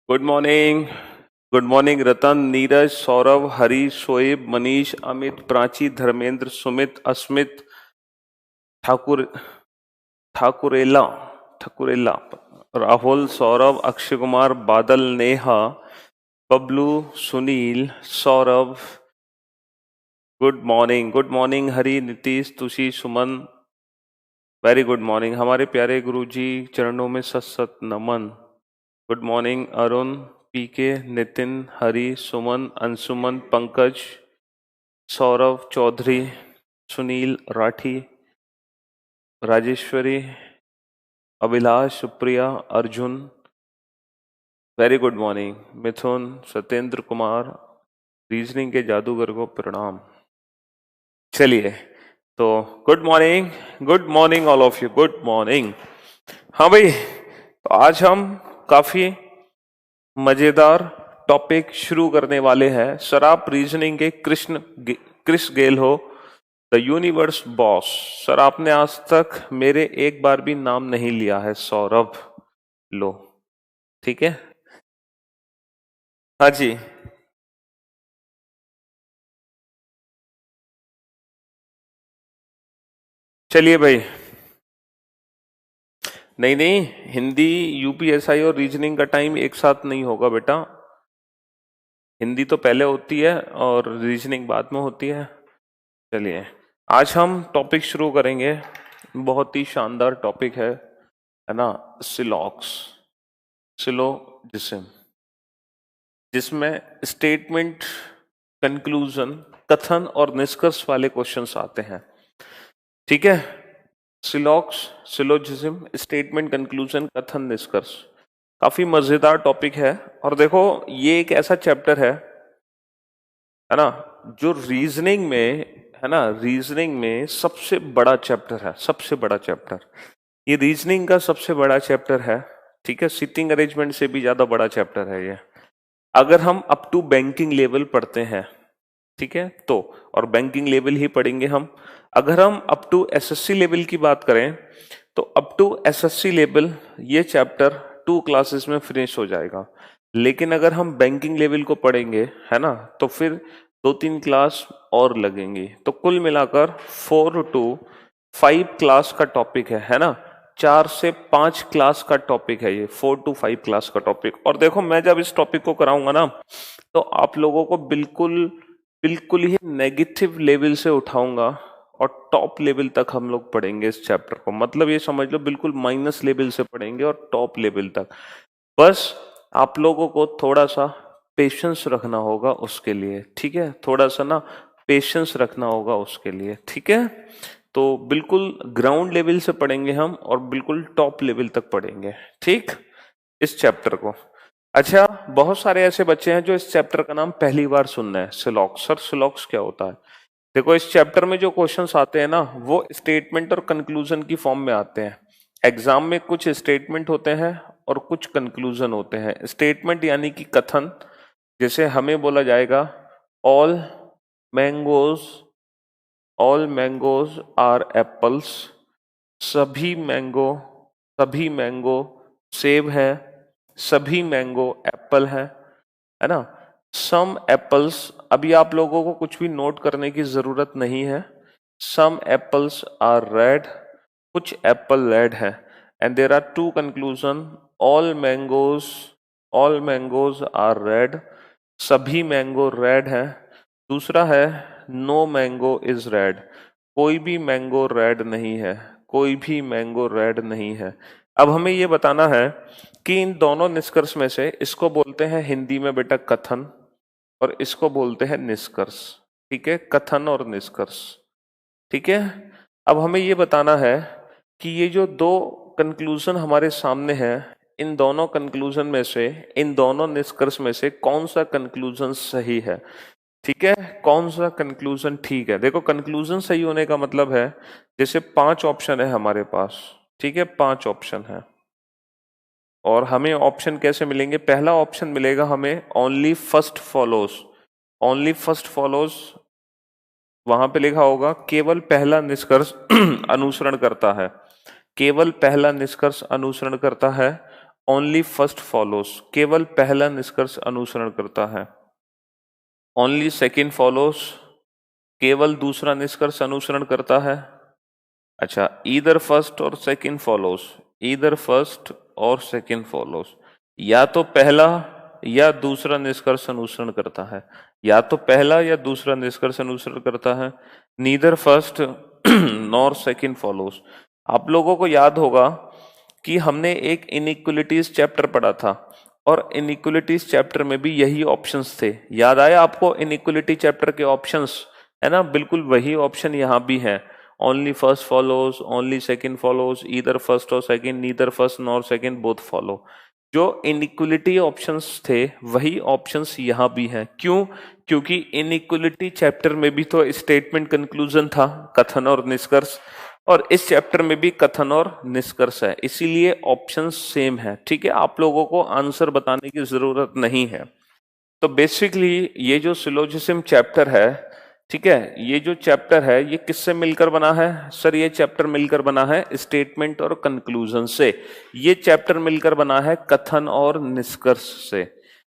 Good morning Ratan, Neeraj, Saurabh, Hari, Shoaib, Manish, Amit, Prachi, Dharmendra, Sumit, Asmit, Thakur, Thakurela, Thakurela, Rahul, Saurabh, Akshay Kumar, Badal, Neha, Bablu, Sunil, Saurabh. Good morning Hari, Nitish, Tushi, Suman. Very good morning हमारे प्यारे गुरुजी, चरणों में सत सत नमन। Good morning Arun, PK, Nitin, Hari, Suman, Anshuman, Pankaj, Saurabh Chaudhary, Sunil Rathi, Rajeshwari, Abhilash, Supriya, Arjun. Very good morning Mithun, Satyendra Kumar, reasoning के जादूगर को प्रणाम। चलिए, तो good morning all of you, good morning. हाँ भाई, तो आज हम काफी मजेदार टॉपिक शुरू करने वाले हैं। सर आप रीजनिंग के क्रिस गेल हो, द यूनिवर्स बॉस। सर आपने आज तक मेरे एक बार भी नाम नहीं लिया है। सौरभ लो, ठीक है। हाँ जी, चलिए भाई। नहीं नहीं, हिंदी यूपीएसआई और रीजनिंग का टाइम एक साथ नहीं होगा बेटा। हिंदी तो पहले होती है और रीजनिंग बाद में होती है। चलिए, आज हम टॉपिक शुरू करेंगे। बहुत ही शानदार टॉपिक है ना, सिलॉक्स, सिलोजिज्म, जिसमें स्टेटमेंट, कंक्लूजन, कथन और निष्कर्ष वाले क्वेश्चंस आते हैं। ठीक है, सिलॉक्स, सिलोजिज्म, स्टेटमेंट, कंक्लूजन, कथन, निष्कर्ष, काफी मजेदार टॉपिक है। और देखो, ये एक ऐसा चैप्टर है ना, जो रीजनिंग में, है ना, रीजनिंग में सबसे बड़ा चैप्टर है, सबसे बड़ा चैप्टर। ये रीजनिंग का सबसे बड़ा चैप्टर है। ठीक है, सिटिंग अरेंजमेंट से भी ज्यादा बड़ा चैप्टर है ये। अगर हम अप टू बैंकिंग लेवल पढ़ते हैं, ठीक है, तो और बैंकिंग लेवल ही पढ़ेंगे हम। अगर हम अप टू एसएससी लेवल की बात करें, तो अप टू एसएससी लेवल ये चैप्टर 2 क्लासेस में फिनिश हो जाएगा। लेकिन अगर हम बैंकिंग लेवल को पढ़ेंगे, है ना, तो फिर 2-3 क्लास और लगेंगी। तो कुल मिलाकर 4 to 5 क्लास का टॉपिक है ना। 4 से 5 क्लास का टॉपिक है ये, 4 to 5 क्लास का टॉपिक। और देखो, मैं जब इस टॉपिक को कराऊंगा ना, तो आप लोगों को बिल्कुल बिल्कुल ही नेगेटिव लेवल से उठाऊंगा और टॉप लेवल तक हम लोग पढ़ेंगे इस चैप्टर को। मतलब ये समझ लो, बिल्कुल माइनस लेवल से पढ़ेंगे और टॉप लेवल तक। बस आप लोगों को थोड़ा सा पेशेंस रखना होगा उसके लिए, ठीक है, थोड़ा सा ना पेशेंस रखना होगा उसके लिए, ठीक है। तो बिल्कुल ग्राउंड लेवल से पढ़ेंगे हम और बिल्कुल टॉप लेवल तक पढ़ेंगे, ठीक, इस चैप्टर को। अच्छा, बहुत सारे ऐसे बच्चे हैं जो इस चैप्टर का नाम पहली बार सुन रहे हैं, सिलॉक्स। सर सिलॉक्स क्या होता है? देखो, इस चैप्टर में जो क्वेश्चंस आते हैं ना, वो स्टेटमेंट और कंक्लूजन की फॉर्म में आते हैं। एग्जाम में कुछ स्टेटमेंट होते हैं और कुछ कंक्लूजन होते हैं। स्टेटमेंट यानी कि कथन, जैसे हमें बोला जाएगा all mangoes, all mangoes are apples, सभी मैंगो, सभी मैंगो सेब है, सभी मैंगो एप्पल है ना। सम एप्पल्स, अभी आप लोगों को कुछ भी नोट करने की जरूरत नहीं है। सम एप्पल्स आर रेड, कुछ एप्पल रेड है। And there are 2 conclusion, all mangoes, all mangoes are red, सभी मैंगो रेड है। दूसरा है नो मैंगो इज रेड, कोई भी मैंगो रेड नहीं है, कोई भी मैंगो रेड नहीं है। अब हमें ये बताना है कि इन दोनों निष्कर्ष में से इसको बोलते हैं हिंदी में बेटा कथन, और इसको बोलते हैं निष्कर्ष। ठीक है, कथन और निष्कर्ष, ठीक है। अब हमें ये बताना है कि ये जो दो कंक्लूजन हमारे सामने हैं, इन दोनों कंक्लूजन में से, इन दोनों निष्कर्ष में से कौन सा कंक्लूजन सही है, ठीक है, कौन सा कंक्लूजन ठीक है। देखो, कंक्लूजन सही होने का मतलब है, जैसे 5 ऑप्शन है हमारे पास, ठीक है, 5 ऑप्शन है। और हमें ऑप्शन कैसे मिलेंगे? पहला ऑप्शन मिलेगा हमें only first follows, only first follows, वहां पे लिखा होगा केवल पहला निष्कर्ष अनुसरण करता है, केवल पहला निष्कर्ष अनुसरण करता है। ओनली फर्स्ट फॉलोज, केवल पहला निष्कर्ष अनुसरण करता है। ओनली सेकंड फॉलोज, केवल दूसरा निष्कर्ष अनुसरण करता है। अच्छा, ईदर फर्स्ट और सेकंड फॉलोज, ईदर फर्स्ट और सेकंड फॉलोज, या तो पहला या दूसरा निष्कर्ष अनुसरण करता है, या तो पहला या दूसरा निष्कर्ष अनुसरण करता है। Neither first nor second follows. आप लोगों को याद होगा कि हमने एक इनइक्वलिटीज चैप्टर पढ़ा था और इनइक्वलिटीज चैप्टर में भी यही ऑप्शंस थे। याद आया आपको इनइक्वलिटी चैप्टर के ऑप्शंस, है ना? बिल्कुल वही ऑप्शन यहाँ भी है। Only first follows, only second follows, either first और second, neither first nor second both follow. जो इनइक्वलिटी ऑप्शंस थे वही ऑप्शंस यहाँ भी हैं। क्यों? क्योंकि इनइक्वलिटी चैप्टर में भी तो स्टेटमेंट कंक्लूजन था, कथन और निष्कर्ष, और इस चैप्टर में भी कथन और निष्कर्ष है, इसीलिए ऑप्शंस सेम है। ठीक है, आप लोगों को आंसर बताने की जरूरत नहीं है। तो बेसिकली ये जो सिलोजिज्म चैप्टर है, ठीक है, ये जो चैप्टर है ये किससे मिलकर बना है? सर ये चैप्टर मिलकर बना है स्टेटमेंट और कंक्लूजन से। ये चैप्टर मिलकर बना है कथन और निष्कर्ष से।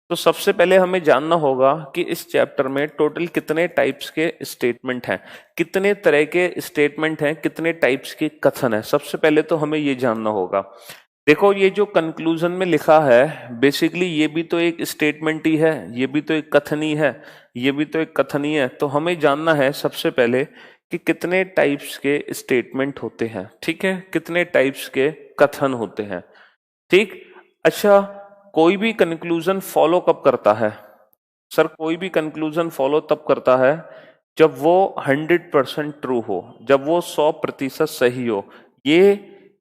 तो सबसे पहले हमें जानना होगा कि इस चैप्टर में टोटल कितने टाइप्स के स्टेटमेंट हैं, कितने तरह के स्टेटमेंट हैं, कितने टाइप्स के कथन है। सबसे पहले तो हमें ये जानना होगा। देखो ये जो कंक्लूजन में लिखा है बेसिकली ये भी तो एक स्टेटमेंट ही है, ये भी तो एक कथन ही है, ये भी तो एक कथन ही है। तो हमें जानना है सबसे पहले कि कितने टाइप्स के स्टेटमेंट होते हैं, ठीक है, कितने टाइप्स के कथन होते हैं। ठीक, अच्छा, कोई भी कंक्लूजन फॉलो कब करता है? सर कोई भी कंक्लूजन फॉलो तब करता है जब वो 100% ट्रू हो, जब वो 100% सही हो। ये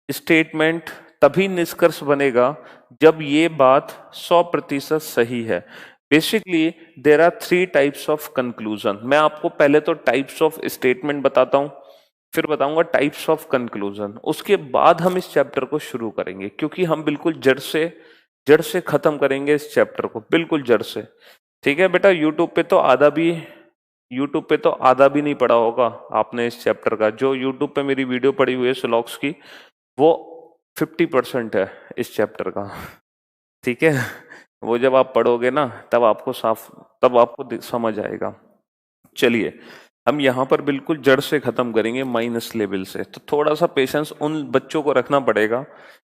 स्टेटमेंट तभी निष्कर्ष बनेगा जब ये बात 100% सही है। Basically there are 3 types of conclusion. मैं आपको पहले तो टाइप्स ऑफ स्टेटमेंट बताता हूं, फिर बताऊंगा टाइप्स ऑफ कंक्लूजन, उसके बाद हम इस चैप्टर को शुरू करेंगे, क्योंकि हम बिल्कुल जड़ से खत्म करेंगे इस चैप्टर को, बिल्कुल जड़ से। ठीक है बेटा, यूट्यूब पे तो आधा भी नहीं पढ़ा होगा आपने इस चैप्टर का। जो यूट्यूब पे मेरी वीडियो पड़ी हुई है स्लॉग्स की, वो 50% है इस चैप्टर का। ठीक है, वो जब आप पढ़ोगे ना तब आपको समझ आएगा। चलिए, हम यहाँ पर बिल्कुल जड़ से खत्म करेंगे, माइनस लेवल से। तो थोड़ा सा पेशेंस उन बच्चों को रखना पड़ेगा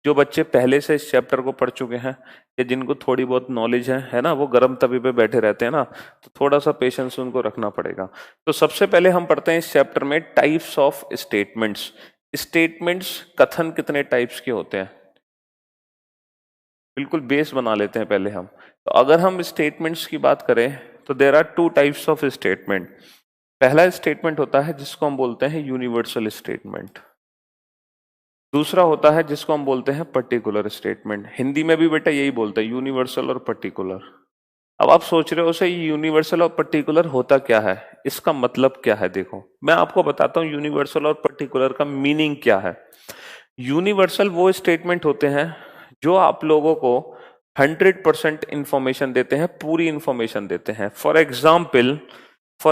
जो बच्चे पहले से इस चैप्टर को पढ़ चुके हैं या जिनको थोड़ी बहुत नॉलेज है ना, वो गर्म तवी पे बैठे रहते हैं ना, तो थोड़ा सा पेशेंस उनको रखना पड़ेगा। तो सबसे पहले हम पढ़ते हैं इस चैप्टर में टाइप्स ऑफ स्टेटमेंट्स। स्टेटमेंट्स, कथन कितने टाइप्स के होते हैं, बिल्कुल बेस बना लेते हैं पहले हम। तो अगर हम स्टेटमेंट्स की बात करें तो there are 2 types of statement. पहला स्टेटमेंट होता है जिसको हम बोलते हैं यूनिवर्सल स्टेटमेंट। दूसरा होता है जिसको हम बोलते हैं पर्टिकुलर स्टेटमेंट। हिंदी में भी बेटा यही बोलते हैं, यूनिवर्सल और पर्टिकुलर। अब आप सोच रहे हो सर यूनिवर्सल और पर्टिकुलर होता क्या है, इसका मतलब क्या है? देखो मैं आपको बताता हूं यूनिवर्सल और पर्टिकुलर का मीनिंग क्या है। यूनिवर्सल वो स्टेटमेंट होते हैं जो आप लोगों को 100% इंफॉर्मेशन देते हैं, पूरी इंफॉर्मेशन देते हैं। फॉर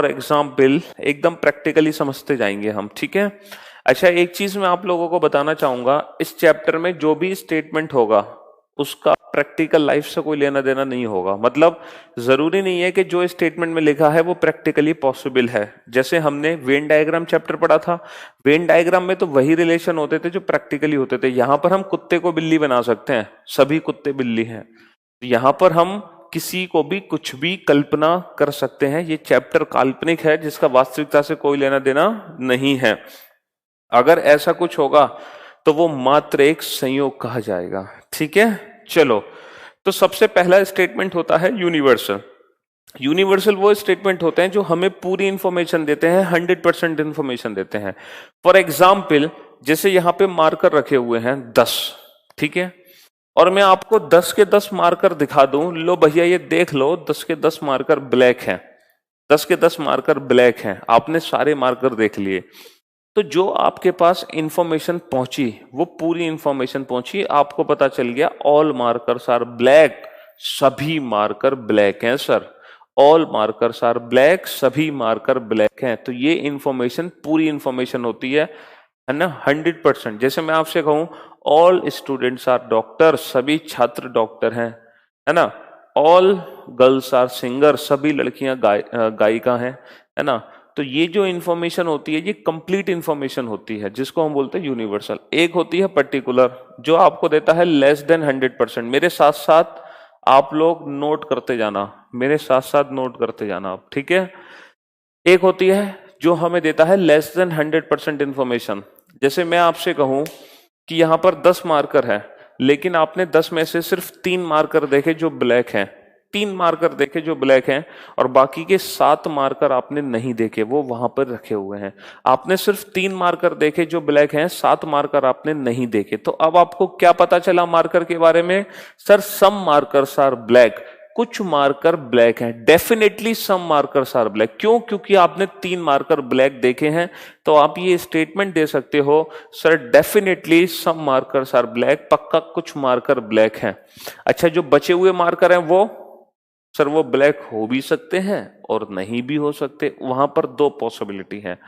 एग्जाम्पल एकदम प्रैक्टिकली समझते जाएंगे हम, ठीक है। अच्छा, एक चीज मैं आप लोगों को बताना चाहूंगा, इस चैप्टर में जो भी स्टेटमेंट होगा उसका प्रैक्टिकल लाइफ से कोई लेना देना नहीं होगा। मतलब जरूरी नहीं है कि जो स्टेटमेंट में लिखा है वो प्रैक्टिकली पॉसिबल है। जैसे हमने वेन डायग्राम चैप्टर पढ़ा था, वेन डायग्राम में तो वही रिलेशन होते थे जो प्रैक्टिकली होते थे। यहां पर हम कुत्ते को बिल्ली बना सकते हैं, सभी कुत्ते बिल्ली हैं। यहां पर हम किसी को भी कुछ भी कल्पना कर सकते हैं। ये चैप्टर काल्पनिक है जिसका वास्तविकता से कोई लेना देना नहीं है। अगर ऐसा कुछ होगा तो वो मात्र एक संयोग कहा जाएगा, ठीक है। चलो, तो सबसे पहला स्टेटमेंट होता है यूनिवर्सल। यूनिवर्सल वो स्टेटमेंट होते हैं जो हमें पूरी इंफॉर्मेशन देते हैं, 100% इंफॉर्मेशन देते हैं। फॉर एग्जाम्पल, जैसे यहां पे मार्कर रखे हुए हैं 10, ठीक है, और मैं आपको 10 के 10 मार्कर दिखा दूं, लो भैया ये देख लो 10 के 10 मार्कर ब्लैक हैं, 10 के 10 मार्कर ब्लैक हैं। आपने सारे मार्कर देख लिए, तो जो आपके पास इंफॉर्मेशन पहुंची वो पूरी इंफॉर्मेशन पहुंची, आपको पता चल गया ऑल मार्कर्स आर ब्लैक, सभी मार्कर ब्लैक हैं sir, all markers are black, सभी मार्कर ब्लैक हैं। तो ये इंफॉर्मेशन पूरी इंफॉर्मेशन होती है ना, 100%। जैसे मैं आपसे कहूं ऑल स्टूडेंट्स आर डॉक्टर, सभी छात्र डॉक्टर हैं, है ना। ऑल गर्ल्स आर सिंगर, सभी लड़कियां गायिका हैं, है ना। तो ये जो इंफॉर्मेशन होती है ये कंप्लीट इंफॉर्मेशन होती है, जिसको हम बोलते हैं यूनिवर्सल। एक होती है पर्टिकुलर, जो आपको देता है लेस देन 100%। मेरे साथ साथ आप लोग नोट करते जाना, मेरे साथ साथ नोट करते जाना आप, ठीक है। एक होती है जो हमें देता है लेस देन 100% इंफॉर्मेशन। जैसे मैं आपसे कहूं कि यहां पर 10 मार्कर है, लेकिन आपने 10 में से सिर्फ 3 मार्कर देखे जो ब्लैक हैं, 3 मार्कर देखे जो ब्लैक हैं, और बाकी के 7 मार्कर आपने नहीं देखे, वो वहां पर रखे हुए हैं। आपने सिर्फ 3 मार्कर देखे जो ब्लैक हैं, 7 मार्कर आपने नहीं देखे। तो अब आपको क्या पता चला मार्कर के बारे में? Sir some markers are black, कुछ मार्कर ब्लैक हैं, definitely some markers are black. क्यों? क्योंकि आपने 3 मार्कर ब्लैक देखे हैं। तो आप ये स्टेटमेंट दे सकते हो, sir definitely some markers are black, पक्का कुछ मार्कर ब्लैक हैं। अच्छा, जो बचे हुए मार्कर हैं वो, सर वो ब्लैक हो भी सकते हैं और नहीं भी हो सकते, वहां पर 2 पॉसिबिलिटी है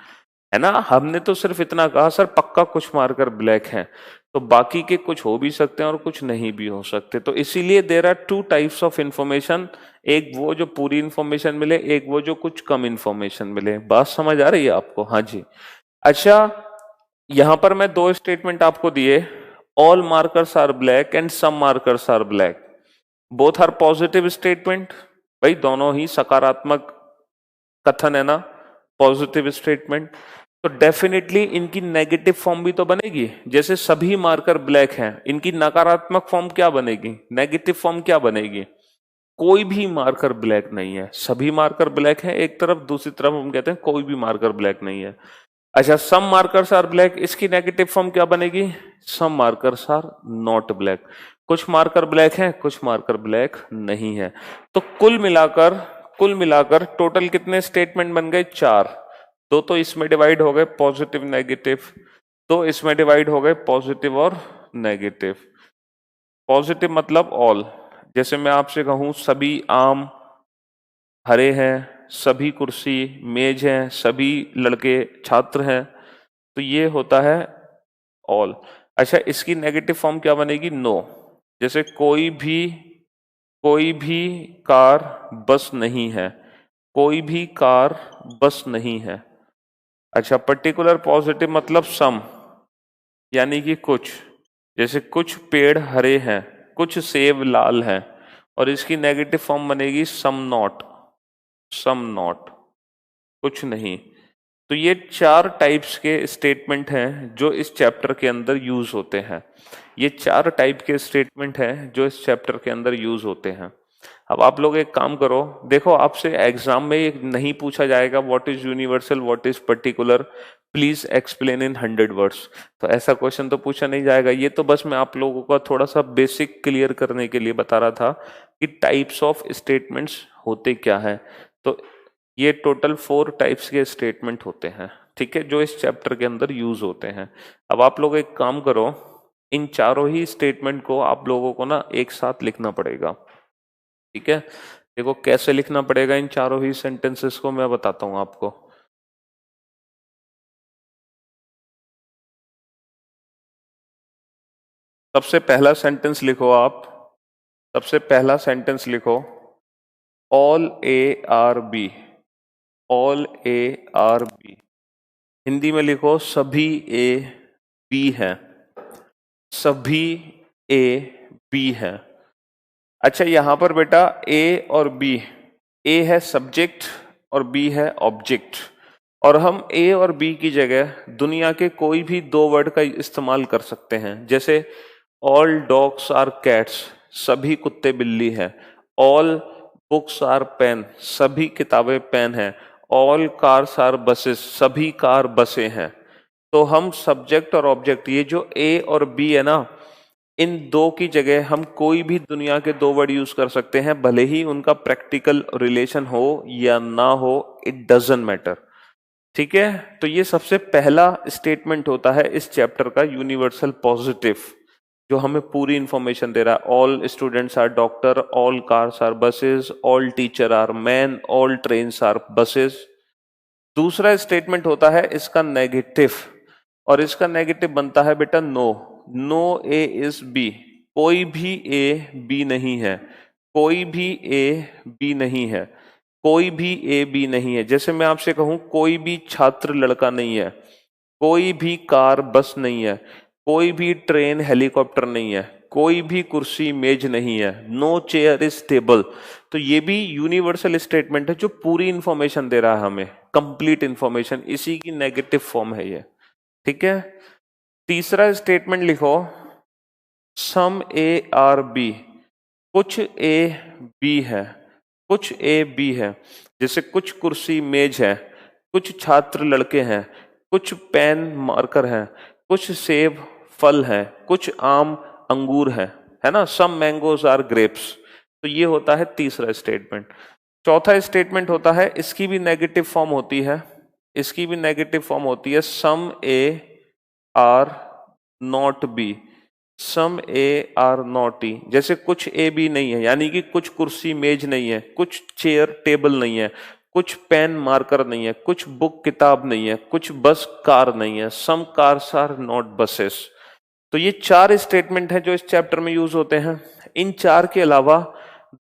ना। हमने तो सिर्फ इतना कहा सर पक्का कुछ मार्कर ब्लैक हैं, तो बाकी के कुछ हो भी सकते हैं और कुछ नहीं भी हो सकते। तो इसीलिए there are 2 types of information, एक वो जो पूरी इंफॉर्मेशन मिले, एक वो जो कुछ कम इंफॉर्मेशन मिले। बात समझ आ रही है आपको? हाँ जी। अच्छा, यहां पर मैं 2 स्टेटमेंट आपको दिए, all markers are black and some markers are black, both are positive statement. भाई दोनों ही सकारात्मक कथन है ना, पॉजिटिव स्टेटमेंट। तो डेफिनेटली इनकी नेगेटिव फॉर्म भी तो बनेगी। जैसे सभी मार्कर ब्लैक हैं, इनकी नकारात्मक फॉर्म क्या बनेगी, नेगेटिव फॉर्म क्या बनेगी? कोई भी मार्कर ब्लैक नहीं है, सभी मार्कर ब्लैक हैं एक तरफ, दूसरी तरफ हम कहते हैं कोई भी मार्कर ब्लैक नहीं है। अच्छा, सम मार्कर्स आर ब्लैक, इसकी नेगेटिव फॉर्म क्या बनेगी? सम मार्कर्स आर नॉट ब्लैक, कुछ मार्कर ब्लैक हैं, कुछ मार्कर ब्लैक नहीं है। तो कुल मिलाकर टोटल कितने स्टेटमेंट बन गए? 4। 2 तो इसमें डिवाइड हो गए पॉजिटिव नेगेटिव, 2 इसमें डिवाइड हो गए पॉजिटिव और नेगेटिव। पॉजिटिव मतलब ऑल, जैसे मैं आपसे कहूं सभी आम हरे हैं, सभी कुर्सी मेज हैं, सभी लड़के छात्र हैं, तो ये होता है ऑल। अच्छा, इसकी नेगेटिव फॉर्म क्या बनेगी? नो। जैसे कोई भी कार बस नहीं है, कोई भी कार बस नहीं है। अच्छा, पर्टिकुलर पॉजिटिव मतलब सम, यानी कि कुछ, जैसे कुछ पेड़ हरे हैं, कुछ सेब लाल हैं, और इसकी नेगेटिव फॉर्म बनेगी सम नॉट, सम नॉट, कुछ नहीं। तो ये 4 टाइप्स के स्टेटमेंट हैं जो इस चैप्टर के अंदर यूज होते हैं। ये 4 टाइप के स्टेटमेंट हैं जो इस चैप्टर के अंदर यूज होते हैं। अब आप लोग एक काम करो, देखो आपसे एग्जाम में ये नहीं पूछा जाएगा what is universal, what is particular, please explain in 100 words. तो ऐसा क्वेश्चन तो पूछा नहीं जाएगा। ये तो बस मैं आप लोगों का थोड़ा सा बेसिक क्लियर करने के लिए बता रहा था कि टाइप्स ऑफ स्टेटमेंट्स होते क्या है। तो ये टोटल 4 टाइप्स के स्टेटमेंट होते हैं, ठीक है, जो इस चैप्टर के अंदर यूज होते हैं। अब आप लोग एक काम करो, इन चारों ही स्टेटमेंट को आप लोगों को ना एक साथ लिखना पड़ेगा, ठीक है। देखो कैसे लिखना पड़ेगा इन चारों ही सेंटेंसेस को, मैं बताता हूं आपको। सबसे पहला सेंटेंस लिखो आप, सबसे पहला सेंटेंस लिखो, all A are B, all A are B. Hindi में लिखो सभी ए बी है, सभी ए बी है। अच्छा, यहां पर बेटा ए और बी, ए है सब्जेक्ट और बी है ऑब्जेक्ट, और हम ए और बी की जगह दुनिया के कोई भी 2 वर्ड का इस्तेमाल कर सकते हैं। जैसे ऑल डॉग्स आर कैट्स, सभी कुत्ते बिल्ली है। ऑल बुक्स आर पेन, सभी किताबें पेन है। ऑल कार्स आर बसेस, सभी कार बसें हैं। तो हम सब्जेक्ट और ऑब्जेक्ट, ये जो ए और बी है ना, इन 2 की जगह हम कोई भी दुनिया के 2 वर्ड यूज कर सकते हैं, भले ही उनका प्रैक्टिकल रिलेशन हो या ना हो, इट डजंट मैटर, ठीक है। तो ये सबसे पहला स्टेटमेंट होता है इस चैप्टर का, यूनिवर्सल पॉजिटिव, जो हमें पूरी इंफॉर्मेशन दे रहा है। All students are doctor, all cars are buses, all teacher are man, all trains are buses. दूसरा स्टेटमेंट होता है इसका नेगेटिव, और इसका नेगेटिव बनता है बेटा no. No A is B, कोई भी ए बी नहीं है, कोई भी ए बी नहीं है, कोई भी ए बी नहीं है। जैसे मैं आपसे कहूं कोई भी छात्र लड़का नहीं है, कोई भी कार बस नहीं है, कोई भी ट्रेन हेलीकॉप्टर नहीं है, कोई भी कुर्सी मेज नहीं है, नो चेयर इज टेबल। तो ये भी यूनिवर्सल स्टेटमेंट है जो पूरी इंफॉर्मेशन दे रहा है हमें, कंप्लीट इंफॉर्मेशन, इसी की नेगेटिव फॉर्म है ये। ठीक है, तीसरा स्टेटमेंट लिखो, सम ए आर बी, कुछ ए बी है, कुछ ए बी है। जैसे कुछ कुर्सी मेज है, कुछ छात्र लड़के हैं, कुछ पेन मार्कर है, कुछ सेब फल है, कुछ आम अंगूर है ना, सम मैंगोज आर ग्रेप्स। तो ये होता है तीसरा स्टेटमेंट। चौथा स्टेटमेंट होता है, इसकी भी नेगेटिव फॉर्म होती है, इसकी भी नेगेटिव फॉर्म होती है, some A are not B, some A are not E. जैसे कुछ ए बी नहीं है, यानी कि कुछ कुर्सी मेज नहीं है, कुछ चेयर टेबल नहीं है, कुछ पेन मार्कर नहीं है, कुछ बुक किताब नहीं है, कुछ बस कार नहीं है, some cars are not buses. तो ये चार स्टेटमेंट हैं जो इस चैप्टर में यूज होते हैं। इन चार के अलावा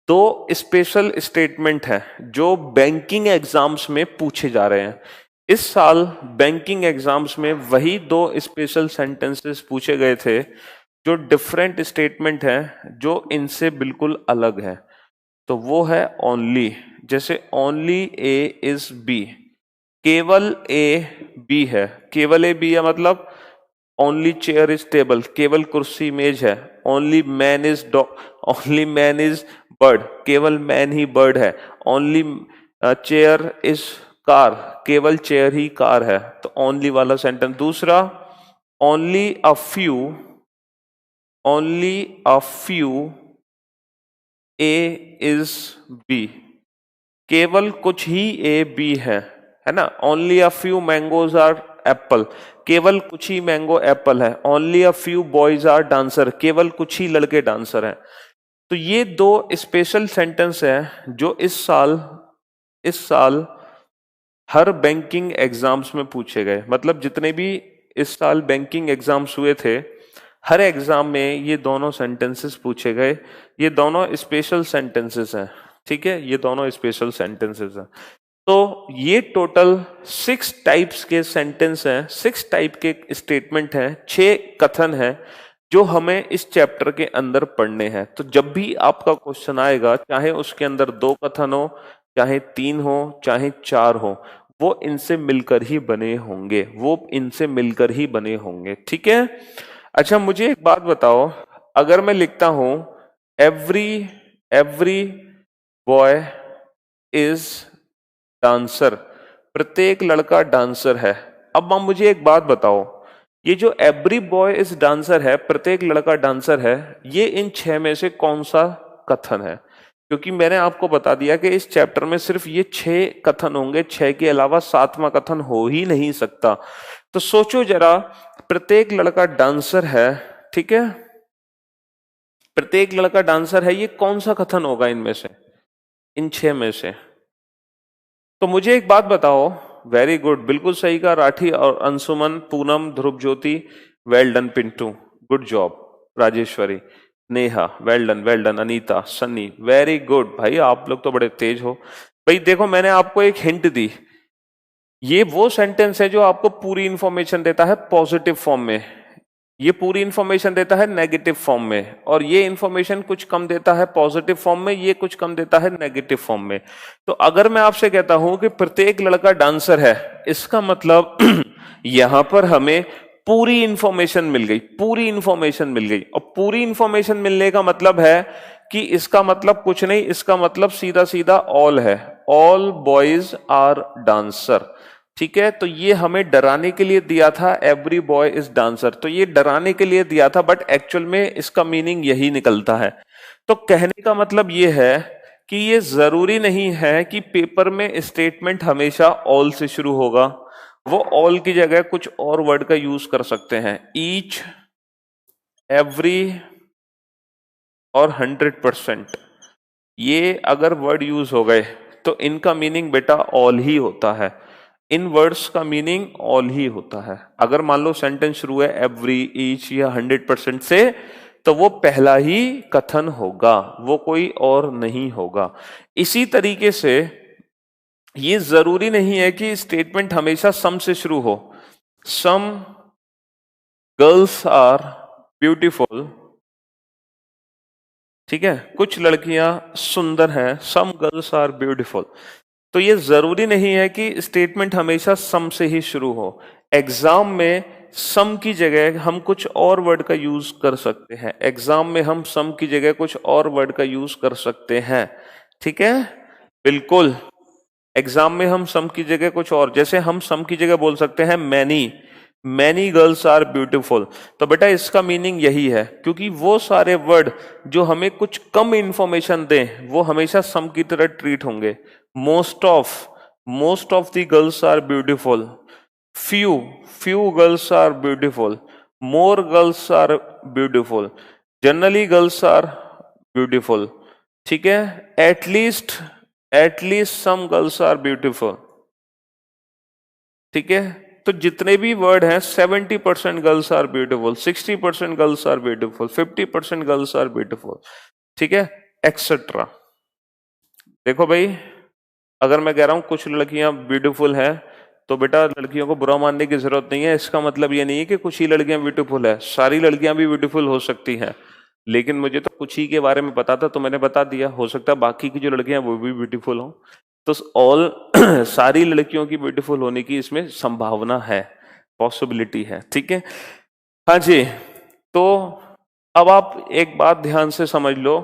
दो स्पेशल स्टेटमेंट हैं जो बैंकिंग एग्जाम्स में पूछे जा रहे हैं। इस साल बैंकिंग एग्जाम्स में वही दो स्पेशल सेंटेंसेस पूछे गए थे जो डिफरेंट स्टेटमेंट है, जो इनसे बिल्कुल अलग है। तो वो है ओनली। जैसे ओनली ए इज बी, केवल ए बी है, केवल ए बी है मतलब ओनली चेयर इज टेबल, केवल कुर्सी मेज है, only man is dog, only man is bird, केवल मैन ही बर्ड है, ओनली चेयर इज कार, केवल चेयर ही कार है। तो ओनली वाला सेंटेंस। दूसरा, only a few, only a few A is B, केवल कुछ ही ए बी है ना। Only a few mangoes are apple, केवल कुछ ही मैंगो एप्पल है। Only a few boys are dancer, केवल कुछ ही लड़के डांसर हैं। तो ये दो स्पेशल सेंटेंस है जो इस साल हर बैंकिंग एग्जाम्स में पूछे गए। मतलब जितने भी इस साल बैंकिंग एग्जाम्स हुए थे, हर एग्जाम में ये दोनों सेंटेंसेस पूछे गए। ये दोनों स्पेशल सेंटेंसेस हैं, ठीक है, ये दोनों स्पेशल सेंटेंसेस हैं। तो ये टोटल 6 टाइप्स के सेंटेंस हैं, 6 टाइप के स्टेटमेंट हैं, 6 कथन हैं जो हमें इस चैप्टर के अंदर पढ़ने हैं। तो जब भी आपका क्वेश्चन आएगा, चाहे उसके अंदर 2 कथन हो, चाहे 3 हो, चाहे 4 हो, वो इनसे मिलकर ही बने होंगे, वो इनसे मिलकर ही बने होंगे। ठीक है। अच्छा, मुझे एक बात बताओ, अगर मैं लिखता हूं every every boy is dancer, प्रत्येक लड़का डांसर है। अब आप मुझे एक बात बताओ, ये जो एवरी बॉय इज डांसर है, प्रत्येक लड़का डांसर है, ये इन 6 में से कौन सा कथन है? क्योंकि मैंने आपको बता दिया कि इस चैप्टर में सिर्फ ये 6 कथन होंगे, 6 के अलावा 7वां कथन हो ही नहीं सकता। तो सोचो जरा, प्रत्येक लड़का डांसर है, ठीक है, प्रत्येक लड़का डांसर है, ये कौन सा कथन होगा इनमें से, इन 6 में से? तो मुझे एक बात बताओ। वेरी गुड, बिल्कुल सही कहा राठी और Anshuman, Poonam, Dhruv Jyoti, well done Pintu, good job Rajeshwari, Neha, well done Anita, Sunny, very good भाई, आप लोग तो बड़े तेज हो। भाई देखो, मैंने आपको एक हिंट दी, ये वो सेंटेंस है जो आपको पूरी इंफॉर्मेशन देता है पॉजिटिव फॉर्म में, ये पूरी इंफॉर्मेशन देता है नेगेटिव फॉर्म में, और ये इंफॉर्मेशन कुछ कम देता है पॉजिटिव फॉर्म में, ये कुछ कम देता है नेगेटिव फॉर्म में। तो अगर मैं आपसे कहता हूं कि प्रत्येक लड़का डांसर है, इसका मतलब यहां पर हमें पूरी इंफॉर्मेशन मिल गई, पूरी इंफॉर्मेशन मिल गई। और पूरी इंफॉर्मेशन मिलने का मतलब है कि इसका मतलब कुछ नहीं, इसका मतलब सीधा सीधा ऑल है, ऑल बॉयज आर डांसर। ठीक है, तो ये हमें डराने के लिए दिया था, एवरी बॉय इज डांसर, तो ये डराने के लिए दिया था, बट एक्चुअल में इसका मीनिंग यही निकलता है। तो कहने का मतलब ये है कि ये जरूरी नहीं है कि पेपर में स्टेटमेंट हमेशा ऑल से शुरू होगा, वो ऑल की जगह कुछ और वर्ड का यूज कर सकते हैं, ईच, एवरी और 100%। ये अगर वर्ड यूज हो गए तो इनका मीनिंग बेटा ऑल ही होता है। इन वर्ड्स का मीनिंग ऑल ही होता है। अगर मान लो सेंटेंस शुरू है एवरी, ईच या 100% से, तो वो पहला ही कथन होगा, वो कोई और नहीं होगा। इसी तरीके से ये जरूरी नहीं है कि स्टेटमेंट हमेशा सम से शुरू हो। सम गर्ल्स आर ब्यूटीफुल, ठीक है, कुछ लड़कियां सुंदर हैं, सम गर्ल्स आर ब्यूटीफुल। तो ये जरूरी नहीं है कि स्टेटमेंट हमेशा सम से ही शुरू हो। एग्जाम में सम की जगह हम कुछ और वर्ड का यूज कर सकते हैं, एग्जाम में हम सम की जगह कुछ और वर्ड का यूज कर सकते हैं, ठीक है, बिल्कुल। एग्जाम में हम सम की जगह कुछ और, जैसे हम सम की जगह बोल सकते हैं many, many girls are beautiful. तो बेटा इसका मीनिंग यही है, क्योंकि वो सारे वर्ड जो हमें कुछ कम इंफॉर्मेशन दें वो हमेशा सम की तरह ट्रीट होंगे। Most of the girls are beautiful, few few girls are beautiful, more girls are beautiful, generally girls are beautiful, ठीक है, at least some girls are beautiful, ठीक है। तो जितने भी वर्ड हैं 70% girls are beautiful, 60% girls are beautiful, 50% girls are beautiful, ठीक है, एक्सेट्रा। देखो भाई, अगर मैं कह रहा हूं कुछ लड़कियां ब्यूटीफुल हैं, तो बेटा लड़कियों को बुरा मानने की जरूरत नहीं है। इसका मतलब ये नहीं है कि कुछ ही लड़कियां ब्यूटीफुल है, सारी लड़कियां भी ब्यूटीफुल हो सकती हैं। लेकिन मुझे तो कुछ ही के बारे में पता था तो मैंने बता दिया, हो सकता है बाकी की जो लड़कियां वो भी ब्यूटीफुल हो। तो ऑल सारी लड़कियों की ब्यूटीफुल होने की इसमें संभावना है, पॉसिबिलिटी है, ठीक है। हाँ जी, तो अब आप एक बात ध्यान से समझ लो।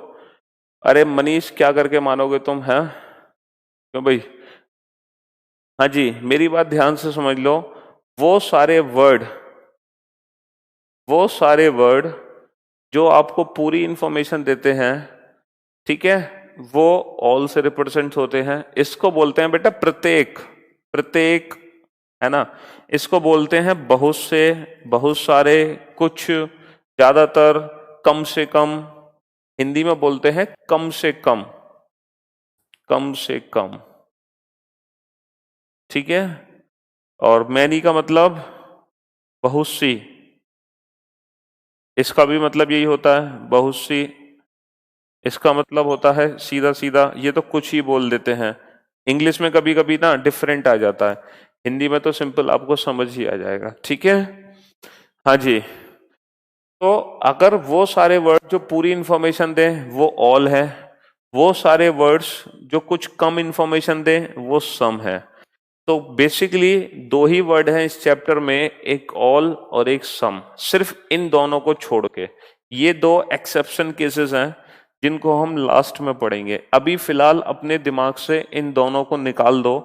अरे मनीष क्या करके मानोगे तुम, हैं क्यों भाई? हाँ जी, मेरी बात ध्यान से समझ लो। वो सारे वर्ड वो सारे वर्ड जो आपको पूरी इंफॉर्मेशन देते हैं, ठीक है, वो ऑल से रिप्रेजेंट होते हैं। इसको बोलते हैं बेटा प्रत्येक, प्रत्येक, है ना। इसको बोलते हैं बहुत से, बहुत सारे, कुछ, ज्यादातर, कम से कम। हिंदी में बोलते हैं कम से कम, कम से कम, ठीक है। और मैनी का मतलब बहुत सी, इसका भी मतलब यही होता है, बहुत सी। इसका मतलब होता है सीधा सीधा, ये तो कुछ ही बोल देते हैं। इंग्लिश में कभी कभी ना डिफरेंट आ जाता है, हिंदी में तो सिंपल आपको समझ ही आ जाएगा, ठीक है। हाँ जी, तो अगर वो सारे वर्ड जो पूरी इंफॉर्मेशन दें वो ऑल है, वो सारे वर्ड्स जो कुछ कम इंफॉर्मेशन दें वो सम है। तो बेसिकली दो ही वर्ड हैं इस चैप्टर में, एक ऑल और एक सम, सिर्फ इन दोनों को छोड़ के। ये दो एक्सेप्शन केसेस हैं जिनको हम लास्ट में पढ़ेंगे। अभी फिलहाल अपने दिमाग से इन दोनों को निकाल दो,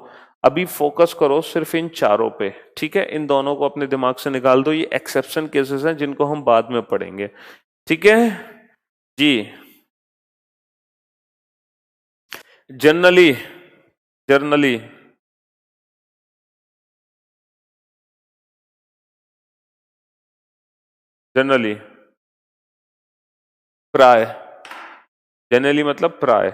अभी फोकस करो सिर्फ इन चारों पे, ठीक है। इन दोनों को अपने दिमाग से निकाल दो, ये एक्सेप्शन केसेस हैं जिनको हम बाद में पढ़ेंगे, ठीक है जी। जनरली, जर्नली, जनरली, प्राय, जनरली मतलब प्राय,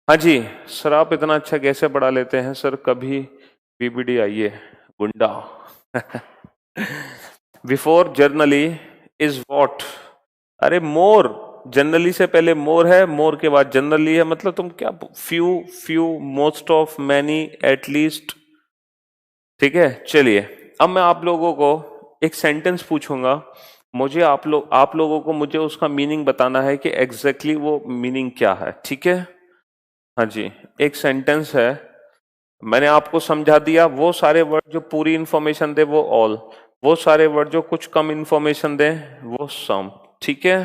हाँ जी। सर आप इतना अच्छा कैसे पढ़ा लेते हैं सर, कभी बीबीडी आइए गुंडा। Before generally is what? अरे मोर, जनरली से पहले मोर है, मोर के बाद जनरली है, मतलब तुम क्या, few, few, most of, many, at least, ठीक है। चलिए अब मैं आप लोगों को एक सेंटेंस पूछूंगा, मुझे आप लोगों को मुझे उसका मीनिंग बताना है कि एग्जैक्टली वो मीनिंग क्या है, ठीक है। हाँ जी, एक सेंटेंस है, मैंने आपको समझा दिया, वो सारे वर्ड जो पूरी इंफॉर्मेशन दे वो ऑल, वो सारे वर्ड जो कुछ कम इंफॉर्मेशन दे वो सम, ठीक है।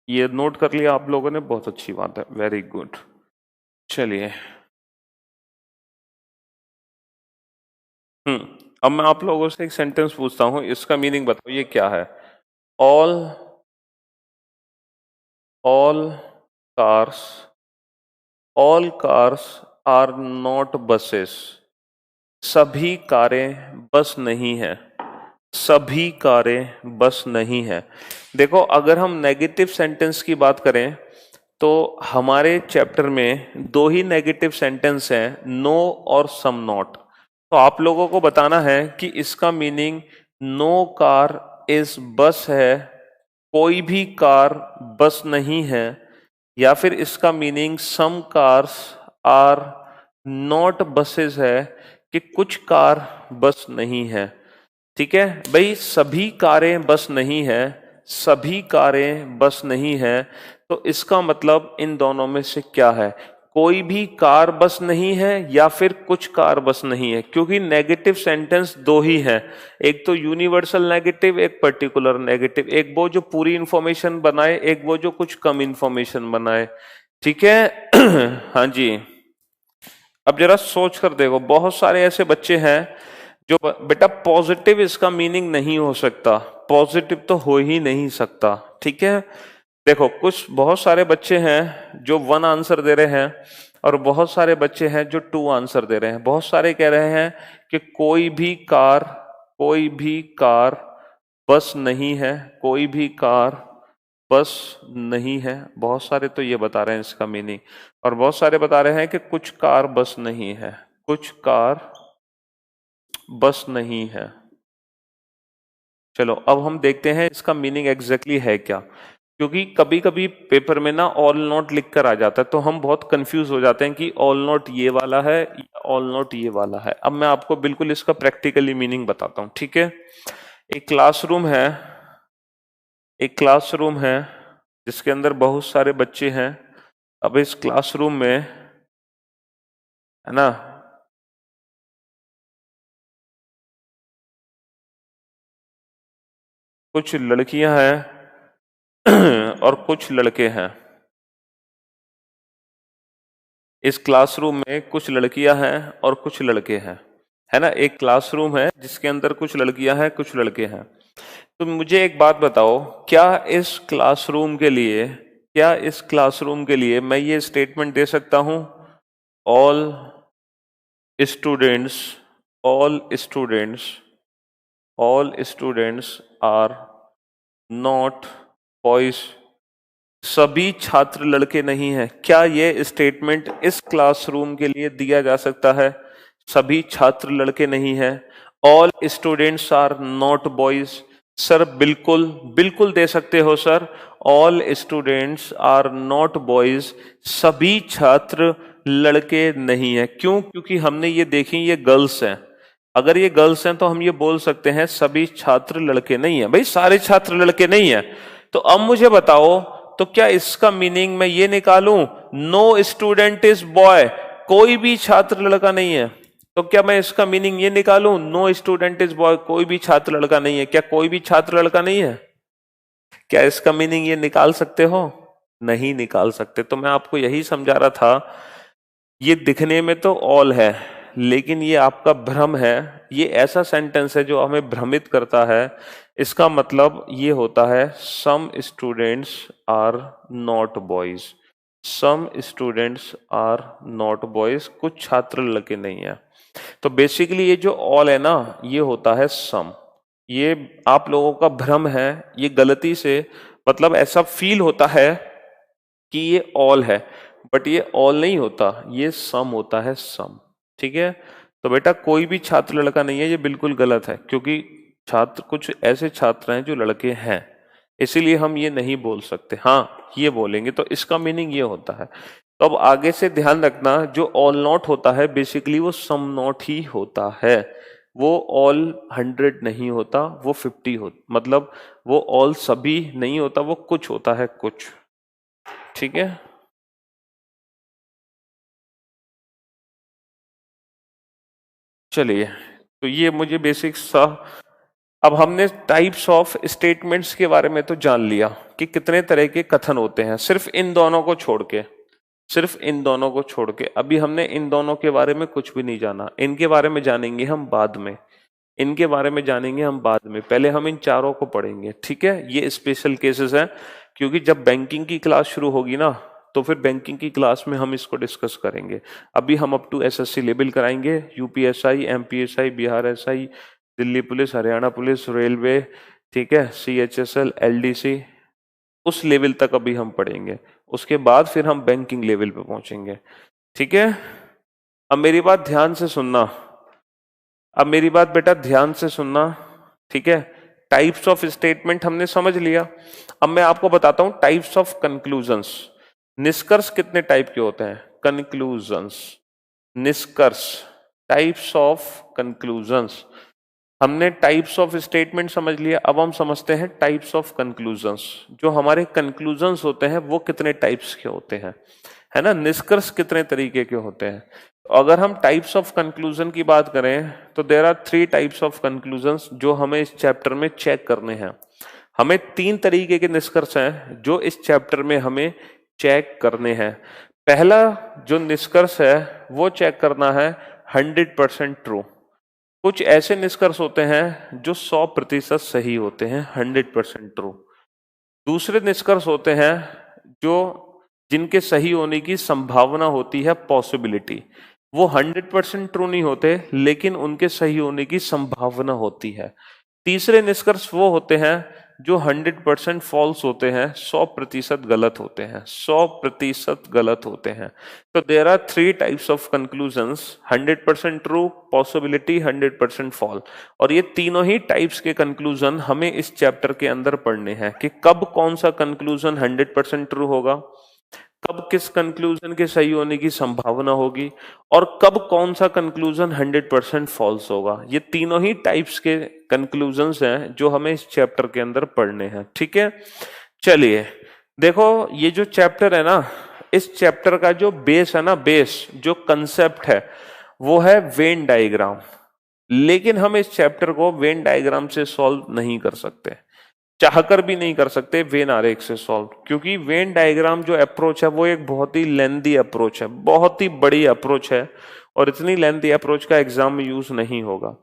ये नोट कर लिया आप लोगों ने, बहुत अच्छी बात है, वेरी गुड। चलिए, अब मैं आप लोगों से एक सेंटेंस पूछता हूँ, इसका मीनिंग बताओ ये क्या है। All all cars all cars are not buses. सभी कारें बस नहीं है। सभी कारें बस नहीं है। देखो, अगर हम नेगेटिव सेंटेंस की बात करें तो हमारे चैप्टर में दो ही नेगेटिव सेंटेंस हैं, नो और सम नॉट। तो आप लोगों को बताना है कि इसका मीनिंग नो कार इज बस है, कोई भी कार बस नहीं है, या फिर इसका meaning some cars are not buses है, कि कुछ कार बस नहीं है। ठीक है भाई, सभी कारें बस नहीं है, सभी कारें बस नहीं है। तो इसका मतलब इन दोनों में से क्या है, कोई भी कार बस नहीं है या फिर कुछ कार बस नहीं है, क्योंकि नेगेटिव सेंटेंस दो ही है, एक तो यूनिवर्सल नेगेटिव, एक पर्टिकुलर नेगेटिव, एक वो जो पूरी इंफॉर्मेशन बनाए, एक वो जो कुछ कम इंफॉर्मेशन बनाए। ठीक है हाँ जी। अब जरा सोच कर देखो, बहुत सारे ऐसे बच्चे हैं जो बेटा पॉजिटिव इसका मीनिंग नहीं हो सकता, पॉजिटिव तो हो ही नहीं सकता। ठीक है, देखो कुछ बहुत सारे बच्चे हैं जो वन आंसर दे रहे हैं, और बहुत सारे बच्चे हैं जो टू आंसर दे रहे हैं। बहुत सारे कह रहे हैं कि कोई भी कार बस नहीं है, कोई भी कार बस नहीं है। बहुत सारे तो ये बता रहे हैं इसका मीनिंग, और बहुत सारे बता रहे हैं कि कुछ कार बस नहीं है, कुछ कार बस नहीं है। चलो अब हम देखते हैं इसका मीनिंग एग्जैक्टली है क्या, क्योंकि कभी कभी पेपर में ना ऑल नॉट लिख कर आ जाता है, तो हम बहुत कंफ्यूज हो जाते हैं कि ऑल नॉट ये वाला है या ऑल नॉट ये वाला है। अब मैं आपको बिल्कुल इसका प्रैक्टिकली मीनिंग बताता हूँ। ठीक है, एक क्लासरूम है, एक क्लासरूम है जिसके अंदर बहुत सारे बच्चे हैं। अब इस क्लासरूम में, है ना, कुछ लड़कियां हैं और कुछ लड़के हैं। इस क्लासरूम में कुछ लड़कियां हैं और कुछ लड़के हैं, है ना। एक क्लासरूम है जिसके अंदर कुछ लड़कियां हैं, कुछ लड़के हैं। तो मुझे एक बात बताओ, क्या इस क्लासरूम के लिए मैं ये स्टेटमेंट दे सकता हूं, all students all students all students are not boys. सभी छात्र लड़के नहीं हैं। क्या ये स्टेटमेंट इस क्लासरूम के लिए दिया जा सकता है, सभी छात्र लड़के नहीं हैं, all students are not boys? Sir बिल्कुल बिल्कुल दे सकते हो sir, all students are not boys, सभी छात्र लड़के नहीं हैं। क्यों? क्योंकि हमने ये देखी, ये गर्ल्स हैं। अगर ये गर्ल्स हैं तो हम ये बोल सकते हैं सभी छात्र लड़के नहीं हैं, भाई सारे छात्र लड़के नहीं हैं। तो अब मुझे बताओ, तो क्या इसका मीनिंग मैं ये निकालूं, नो स्टूडेंट इज बॉय, कोई भी छात्र लड़का नहीं है? तो क्या मैं इसका मीनिंग ये निकालूं, नो स्टूडेंट इज बॉय, कोई भी छात्र लड़का नहीं है? क्या कोई भी छात्र लड़का नहीं है? क्या इसका मीनिंग ये निकाल सकते हो? नहीं निकाल सकते। तो मैं आपको यही समझा रहा था, ये दिखने में तो ऑल है, लेकिन ये आपका भ्रम है। ये ऐसा सेंटेंस है जो हमें भ्रमित करता है। इसका मतलब ये होता है some students are not boys, some students are not boys, कुछ छात्र लड़के नहीं है। तो बेसिकली ये जो ऑल है ना, ये होता है सम। ये आप लोगों का भ्रम है, ये गलती से, मतलब ऐसा फील होता है कि ये ऑल है, बट ये ऑल नहीं होता, ये सम होता है, सम। ठीक है, तो बेटा कोई भी छात्र लड़का नहीं है, ये बिल्कुल गलत है, क्योंकि छात्र, कुछ ऐसे छात्र हैं जो लड़के हैं, इसीलिए हम ये नहीं बोल सकते। हाँ, ये बोलेंगे तो इसका मीनिंग ये होता है। तो अब आगे से ध्यान रखना, जो ऑल नॉट होता है बेसिकली वो सम नॉट ही होता है। वो ऑल 100 नहीं होता, वो 50 होता, मतलब वो ऑल सभी नहीं होता, वो कुछ होता है, कुछ। ठीक है, चलिए, तो ये मुझे बेसिक्स था। अब हमने टाइप्स ऑफ स्टेटमेंट्स के बारे में तो जान लिया। कि कितने तरह के कथन होते हैं, सिर्फ इन दोनों को छोड़ के, सिर्फ इन दोनों को छोड़ के। अभी हमने इन दोनों के बारे में कुछ भी नहीं जाना, इनके बारे में जानेंगे हम बाद में, इनके बारे में जानेंगे हम बाद में, पहले हम इन चारों को पढ़ेंगे, ठीक है। ये स्पेशल केसेस हैं, क्योंकि जब बैंकिंग की क्लास शुरू होगी ना, तो फिर बैंकिंग की क्लास में हम इसको डिस्कस करेंगे। अभी हम अप टू एसएससी लेवल कराएंगे, UPSI, MPSI, Bihar SI, Delhi police, Haryana police, railway, ठीक है, सीएचएसएल, एलडीसी, उस लेवल तक अभी हम पढ़ेंगे। उसके बाद फिर हम बैंकिंग लेवल पे पहुंचेंगे, ठीक है। अब मेरी बात ध्यान से सुनना, अब मेरी बात बेटा ध्यान से सुनना, ठीक है। टाइप्स ऑफ स्टेटमेंट हमने समझ लिया। अब मैं आपको बताता हूं टाइप्स ऑफ कंक्लूजन्स। निष्कर्ष कितने टाइप के होते हैं? कंक्लूजन्स, निष्कर्ष, टाइप्स ऑफ कंक्लूजन्स। हमने टाइप्स ऑफ स्टेटमेंट समझ लिया, अब हम समझते हैं टाइप्स ऑफ कंक्लूजन्स। जो हमारे कंक्लूजन्स होते हैं वो कितने टाइप्स के होते हैं, है ना। निष्कर्ष कितने तरीके के होते हैं। अगर हम टाइप्स ऑफ कंक्लूजन की बात करें तो there are 3 types of conclusions जो हमें इस चैप्टर में चेक करने हैं। हमें 3 तरीके के निष्कर्ष हैं जो इस चैप्टर में हमें चेक करने हैं। पहला जो निष्कर्ष है वो चेक करना है 100% ट्रू। कुछ ऐसे निष्कर्ष होते हैं जो 100% सही होते हैं, 100% ट्रू। दूसरे निष्कर्ष होते हैं जो जिनके सही होने की संभावना होती है, पॉसिबिलिटी, वो 100% ट्रू नहीं होते लेकिन उनके सही होने की संभावना होती है। तीसरे निष्कर्ष वो होते हैं जो 100% फॉल्स होते हैं, 100% गलत होते हैं, 100% गलत होते हैं। तो there are 3 types of conclusions, 100% true, possibility, 100% false. और ये तीनों ही टाइप्स के कंक्लूजन हमें इस चैप्टर के अंदर पढ़ने हैं कि कब कौन सा कंक्लूजन 100% ट्रू होगा, कब किस कंक्लूजन के सही होने की संभावना होगी, और कब कौन सा कंक्लूजन 100% फॉल्स होगा। ये तीनों ही टाइप्स के कंक्लूजन्स हैं जो हमें इस चैप्टर के अंदर पढ़ने हैं, ठीक है। चलिए देखो, ये जो चैप्टर है ना, इस चैप्टर का जो बेस है ना, बेस जो कंसेप्ट है वो है वेन डायग्राम। लेकिन हम इस चैप्टर को वेन डायग्राम से सॉल्व नहीं कर सकते, चाहकर भी नहीं कर सकते वेन आरेख से सॉल्व, क्योंकि वेन डायग्राम जो अप्रोच है वो एक बहुत ही लेंथी अप्रोच है, बहुत ही बड़ी अप्रोच है, और इतनी लेंथी अप्रोच का एग्जाम में यूज नहीं होगा।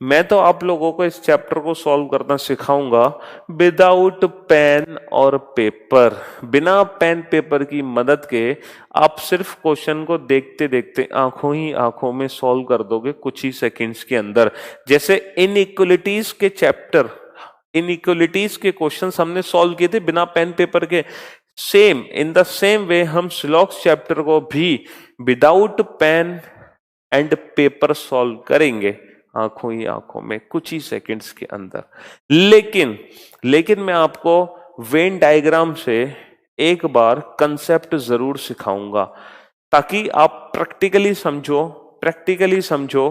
मैं तो आप लोगों को इस चैप्टर को सॉल्व करना सिखाऊंगा विदाउट पेन और पेपर। बिना पेन पेपर की मदद के आप सिर्फ क्वेश्चन को देखते देखते आंखों ही आंखों में सॉल्व कर दोगे कुछ ही सेकंड्स के अंदर। जैसे इनइक्वलिटीज के चैप्टर, इनइक्वलिटीज के क्वेश्चंस हमने सॉल्व किए थे बिना पेन पेपर के, same in the same way हम स्लॉक्स चैप्टर को भी without pen and paper solve करेंगे आंखों ही आंखों में कुछ ही सेकंड्स के अंदर। लेकिन मैं आपको वेन डायग्राम से एक बार कंसेप्ट जरूर सिखाऊंगा ताकि आप प्रैक्टिकली समझो,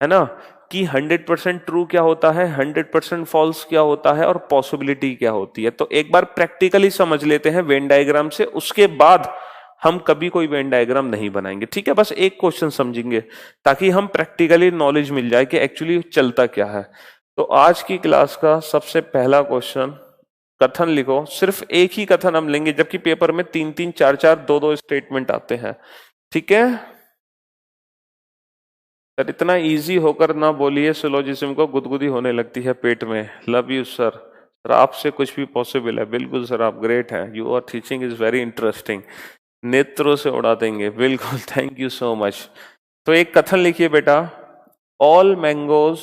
है ना, कि 100% ट्रू क्या होता है, 100% फॉल्स क्या होता है, और पॉसिबिलिटी क्या होती है। तो एक बार प्रैक्टिकली समझ लेते हैं वेन डायग्राम से, उसके बाद हम कभी कोई वेन डायग्राम नहीं बनाएंगे, ठीक है। बस एक क्वेश्चन समझेंगे ताकि हम प्रैक्टिकली नॉलेज मिल जाए कि एक्चुअली चलता क्या है। तो आज की क्लास का सबसे पहला क्वेश्चन, कथन लिखो। सिर्फ एक ही कथन हम लेंगे, जबकि पेपर में 3-3, 4-4, 2-2 स्टेटमेंट आते हैं, ठीक है। सर इतना इजी होकर ना बोलिए, सिलोजिज्म को गुदगुदी होने लगती है पेट में। लव यू सर, सर आपसे कुछ भी पॉसिबल है। बिल्कुल सर, आप ग्रेट हैं, you are teaching is very interesting, नेत्रों से उड़ा देंगे, बिल्कुल, थैंक यू सो मच। तो एक कथन लिखिए बेटा, ऑल मैंगोज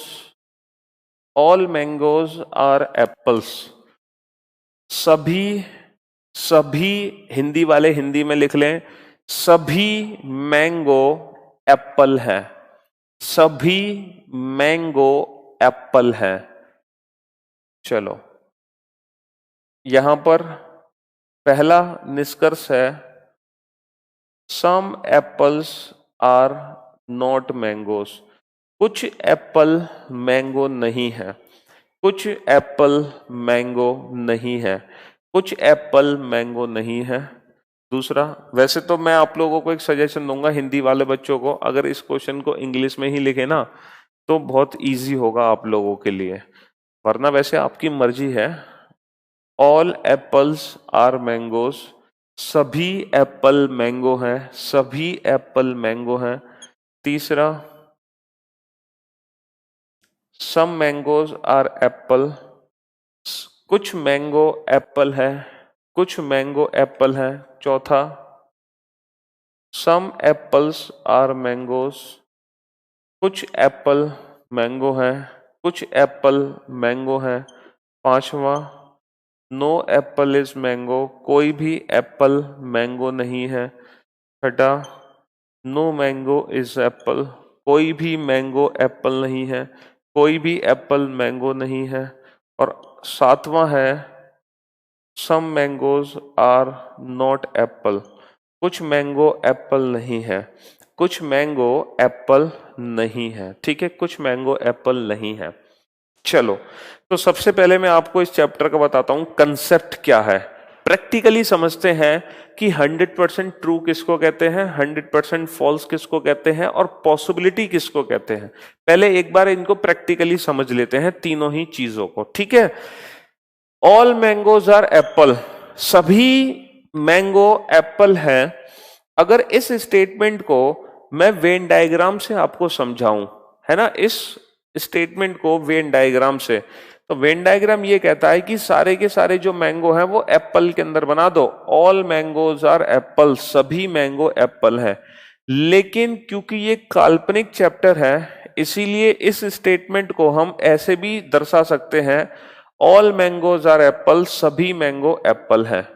आर एप्पल्स। सभी हिंदी वाले हिंदी में लिख लें, सभी मैंगो एप्पल है, सभी मैंगो एप्पल है। चलो यहां पर पहला निष्कर्ष है, some apples are not mangoes. कुछ एप्पल मैंगो नहीं है, कुछ एप्पल मैंगो नहीं है, कुछ एप्पल मैंगो नहीं है। दूसरा, वैसे तो मैं आप लोगों को एक सजेशन दूंगा हिंदी वाले बच्चों को, अगर इस क्वेश्चन को इंग्लिश में ही लिखे ना तो बहुत इजी होगा आप लोगों के लिए, वरना वैसे आपकी मर्जी है। ऑल एप्पल्स आर मैंगोज, सभी एप्पल मैंगो हैं, सभी एप्पल मैंगो हैं। तीसरा, सम मैंगोज आर एप्पल, कुछ मैंगो एप्पल है, कुछ मैंगो एप्पल है। चौथा, सम एप्पल्स आर मैंगोज, कुछ एप्पल मैंगो है, कुछ एप्पल मैंगो है। पांचवा, नो एप्पल इज मैंगो, कोई भी एप्पल मैंगो नहीं है। छठा, नो मैंगो इज एप्पल, कोई भी मैंगो एप्पल नहीं है, कोई भी एप्पल मैंगो नहीं है। और सातवां है, सम मैंगोज आर नॉट एप्पल, कुछ मैंगो एप्पल नहीं है, कुछ मैंगो एप्पल नहीं है। ठीक है, कुछ मैंगो एप्पल नहीं है। चलो, तो सबसे पहले मैं आपको इस चैप्टर का बताता हूं कंसेप्ट क्या है। प्रैक्टिकली समझते हैं कि 100% ट्रू किसको कहते हैं, 100% फॉल्स किसको कहते हैं, और पॉसिबिलिटी किसको कहते हैं। पहले एक बार इनको प्रैक्टिकली समझ लेते हैं, तीनों ही चीजों को। ठीक है, ऑल मैंगोज आर एप्पल, सभी मैंगो एप्पल है। अगर इस स्टेटमेंट को मैं वेन डायग्राम से आपको समझाऊं, है ना, इस स्टेटमेंट को वेन डायग्राम से, तो वेन डायग्राम ये कहता है कि सारे के सारे जो मैंगो हैं वो एप्पल के अंदर बना दो, ऑल मैंगोज आर एप्पल, सभी मैंगो एप्पल है। लेकिन क्योंकि ये काल्पनिक चैप्टर है, इसीलिए इस स्टेटमेंट को हम ऐसे भी दर्शा सकते हैं, ऑल मैंगोज आर एप्पल, सभी मैंगो एप्पल है।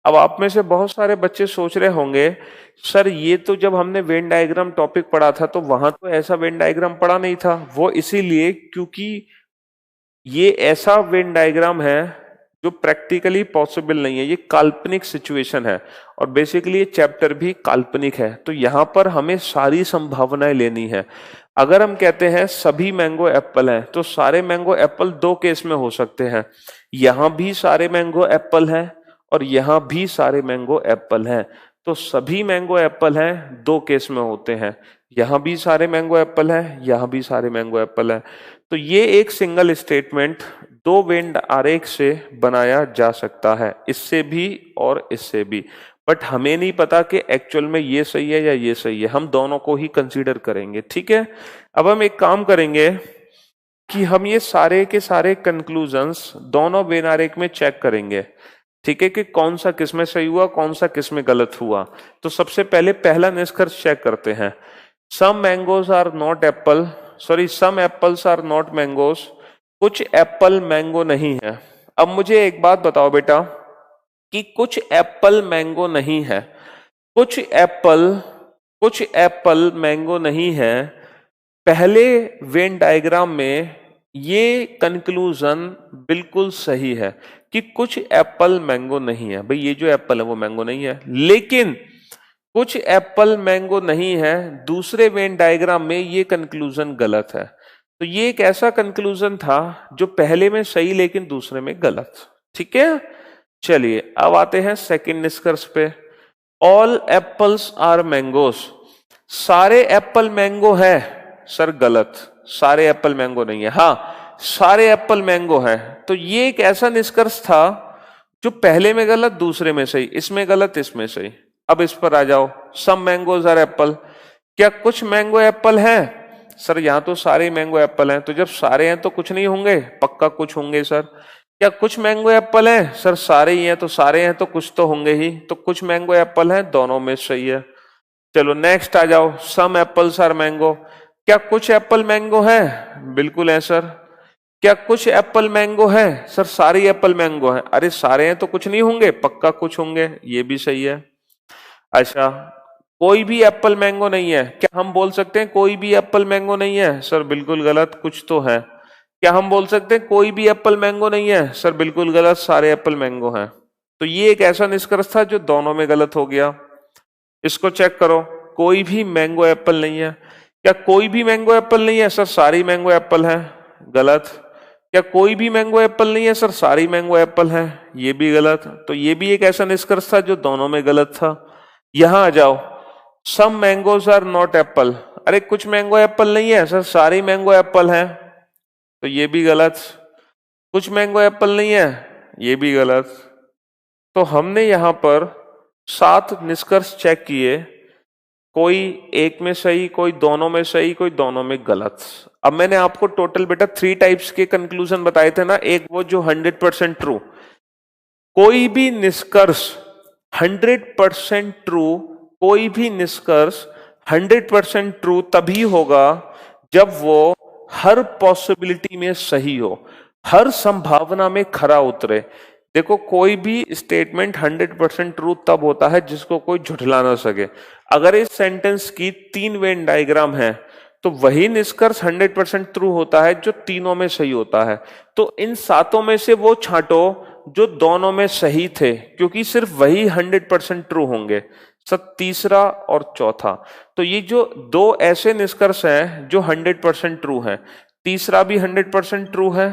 अब आप में से बहुत सारे बच्चे सोच रहे होंगे, सर ये तो जब हमने वेन डायग्राम टॉपिक पढ़ा था तो वहां तो ऐसा वेन डायग्राम पढ़ा नहीं था। वो इसीलिए क्योंकि ये ऐसा वेन डायग्राम है जो प्रैक्टिकली पॉसिबल नहीं है, ये काल्पनिक सिचुएशन है, और बेसिकली ये चैप्टर भी काल्पनिक है। तो यहां पर हमें सारी संभावनाएं लेनी है। अगर हम कहते हैं सभी मैंगो एप्पल हैं, तो सारे मैंगो एप्पल दो केस में हो सकते हैं, यहां भी सारे मैंगो एप्पल हैं और यहां भी सारे मैंगो एप्पल हैं। तो सभी मैंगो एप्पल हैं दो केस में होते हैं, यहां भी सारे मैंगो एप्पल हैं, यहां भी सारे मैंगो एप्पल हैं। तो ये एक सिंगल स्टेटमेंट दो वेन आरेख से बनाया जा सकता है, इससे भी और इससे भी। बट हमें नहीं पता कि एक्चुअल में ये सही है या ये सही है, हम दोनों को ही कंसीडर करेंगे। ठीक है, अब हम एक काम करेंगे कि हम ये सारे के सारे कंक्लूजन्स दोनों वेन आरेख में चेक करेंगे। ठीक है, कि कौन सा किसमें सही हुआ, कौन सा किसमें गलत हुआ। तो सबसे पहले पहला निष्कर्ष चेक करते हैं, some mangoes are not apple, sorry some apples are not mangoes, कुछ एप्पल मैंगो नहीं है। अब मुझे एक बात बताओ बेटा कि कुछ एप्पल मैंगो नहीं है, कुछ एप्पल मैंगो नहीं है। पहले वेन डायग्राम में ये कंक्लूजन बिल्कुल सही है कि कुछ एप्पल मैंगो नहीं है। भाई ये जो एप्पल है वो मैंगो नहीं है, लेकिन कुछ एप्पल मैंगो नहीं है, दूसरे वेन डायग्राम में ये कंक्लूजन गलत है। तो ये एक ऐसा कंक्लूजन था जो पहले में सही लेकिन दूसरे में गलत। ठीक है, चलिए अब आते हैं सेकंड निष्कर्ष पे, ऑल एप्पल्स आर मैंगोज, सारे एप्पल मैंगो है। सर गलत, सारे एप्पल मैंगो नहीं है, हाँ सारे एप्पल मैंगो है। तो ये एक ऐसा निष्कर्ष था जो पहले में गलत दूसरे में सही, इसमें गलत इसमें सही। अब इस पर आ जाओ, सम मैंगोज आर एप्पल, क्या कुछ मैंगो एप्पल है? सर यहां तो सारे मैंगो एप्पल हैं, तो जब सारे हैं तो कुछ नहीं होंगे, पक्का कुछ होंगे। सर क्या कुछ मैंगो एप्पल हैं? सर सारे ही हैं, तो सारे हैं तो कुछ तो होंगे ही, तो कुछ मैंगो एप्पल हैं, दोनों में सही है। चलो नेक्स्ट आ जाओ, सम एप्पल्स आर मैंगो, क्या कुछ एप्पल मैंगो है? बिल्कुल है सर। क्या कुछ एप्पल मैंगो है? सर सारे एप्पल मैंगो है। अरे सारे हैं तो कुछ नहीं होंगे, पक्का कुछ होंगे, ये भी सही है। अच्छा, कोई भी एप्पल मैंगो नहीं है, क्या हम बोल सकते हैं कोई भी एप्पल मैंगो नहीं है? सर बिल्कुल गलत, कुछ तो है। क्या हम बोल सकते हैं कोई भी एप्पल मैंगो नहीं है? सर बिल्कुल गलत, सारे एप्पल मैंगो हैं। तो ये एक ऐसा निष्कर्ष था जो दोनों में गलत हो गया। इसको चेक करो, कोई भी मैंगो एप्पल नहीं है, क्या कोई भी मैंगो एप्पल नहीं है? सर सारी मैंगो एप्पल है, गलत। क्या कोई भी मैंगो एप्पल नहीं है? सर सारी मैंगो एप्पल है, ये भी गलत। तो ये भी एक ऐसा निष्कर्ष था जो दोनों में गलत था। यहां आ जाओ, सम मैंगोज आर नॉट एप्पल, अरे कुछ मैंगो एप्पल नहीं है, सर सारी मैंगो एप्पल है, तो ये भी गलत। कुछ मैंगो एप्पल नहीं है, ये भी गलत। तो हमने यहाँ पर 7 निष्कर्ष चेक किए, कोई एक में सही, कोई दोनों में सही, कोई दोनों में गलत। अब मैंने आपको टोटल बेटा 3 टाइप्स के कंक्लूजन बताए थे ना। एक वो जो 100% ट्रू, कोई भी निष्कर्ष 100% ट्रू, कोई भी निष्कर्ष 100% ट्रू तभी होगा जब वो हर पॉसिबिलिटी में सही हो, हर संभावना में खरा उतरे। देखो कोई भी स्टेटमेंट 100% ट्रू तब होता है जिसको कोई झुठला ना सके। अगर इस सेंटेंस की 3 वेन डायग्राम है तो वही निष्कर्ष 100% ट्रू होता है जो तीनों में सही होता है। तो इन 7 में से वो छांटो जो दोनों में सही थे, क्योंकि सिर्फ वही 100% ट्रू होंगे। सब तीसरा और चौथा, तो ये जो 2 ऐसे निष्कर्ष हैं जो 100% ट्रू है, तीसरा भी 100% ट्रू है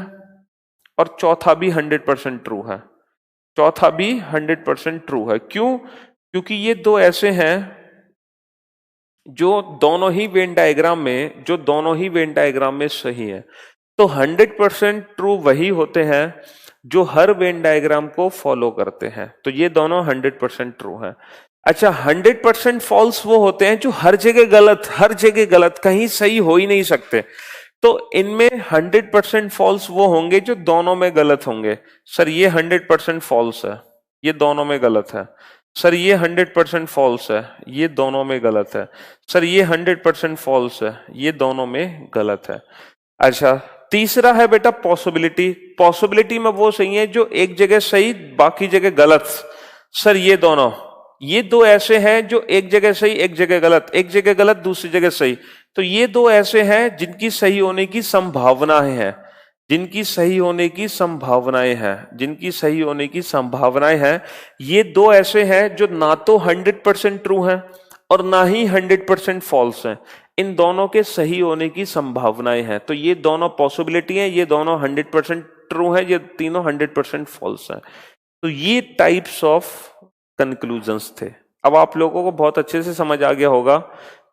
और चौथा भी 100% ट्रू है। चौथा भी 100% ट्रू है। क्यों? क्योंकि ये 2 ऐसे हैं जो दोनों ही वेन डायग्राम में सही है। तो 100% ट्रू वही होते हैं जो हर वेन डायग्राम को फॉलो करते हैं। तो ये दोनों 100% ट्रू हैं। अच्छा, 100% फॉल्स वो होते हैं जो हर जगह गलत, कहीं सही हो ही नहीं सकते। तो इनमें 100% फॉल्स वो होंगे जो दोनों में गलत होंगे। सर ये 100% फॉल्स है, ये दोनों में गलत है। सर ये 100% फॉल्स है, ये दोनों में गलत है। सर ये 100% फॉल्स है, ये दोनों में गलत है। अच्छा, तीसरा है बेटा पॉसिबिलिटी। पॉसिबिलिटी में वो सही है जो एक जगह सही बाकी जगह गलत। सर ये 2 ऐसे हैं जो एक जगह सही एक जगह गलत, एक जगह गलत दूसरी जगह सही। तो ये 2 ऐसे हैं जिनकी सही होने की संभावनाएं हैं, जिनकी सही होने की संभावनाएं हैं, जिनकी सही होने की संभावनाएं हैं। ये 2 ऐसे हैं जो ना तो 100% ट्रू हैं और ना ही 100% फॉल्स हैं। इन दोनों के सही होने की संभावनाएं हैं। तो ये दोनों पॉसिबिलिटी हैं, ये दोनों 100% ट्रू हैं, ये तीनों 100% फॉल्स हैं। तो ये टाइप्स ऑफ कंक्लूजन्स थे। अब आप लोगों को बहुत अच्छे से समझ आ गया होगा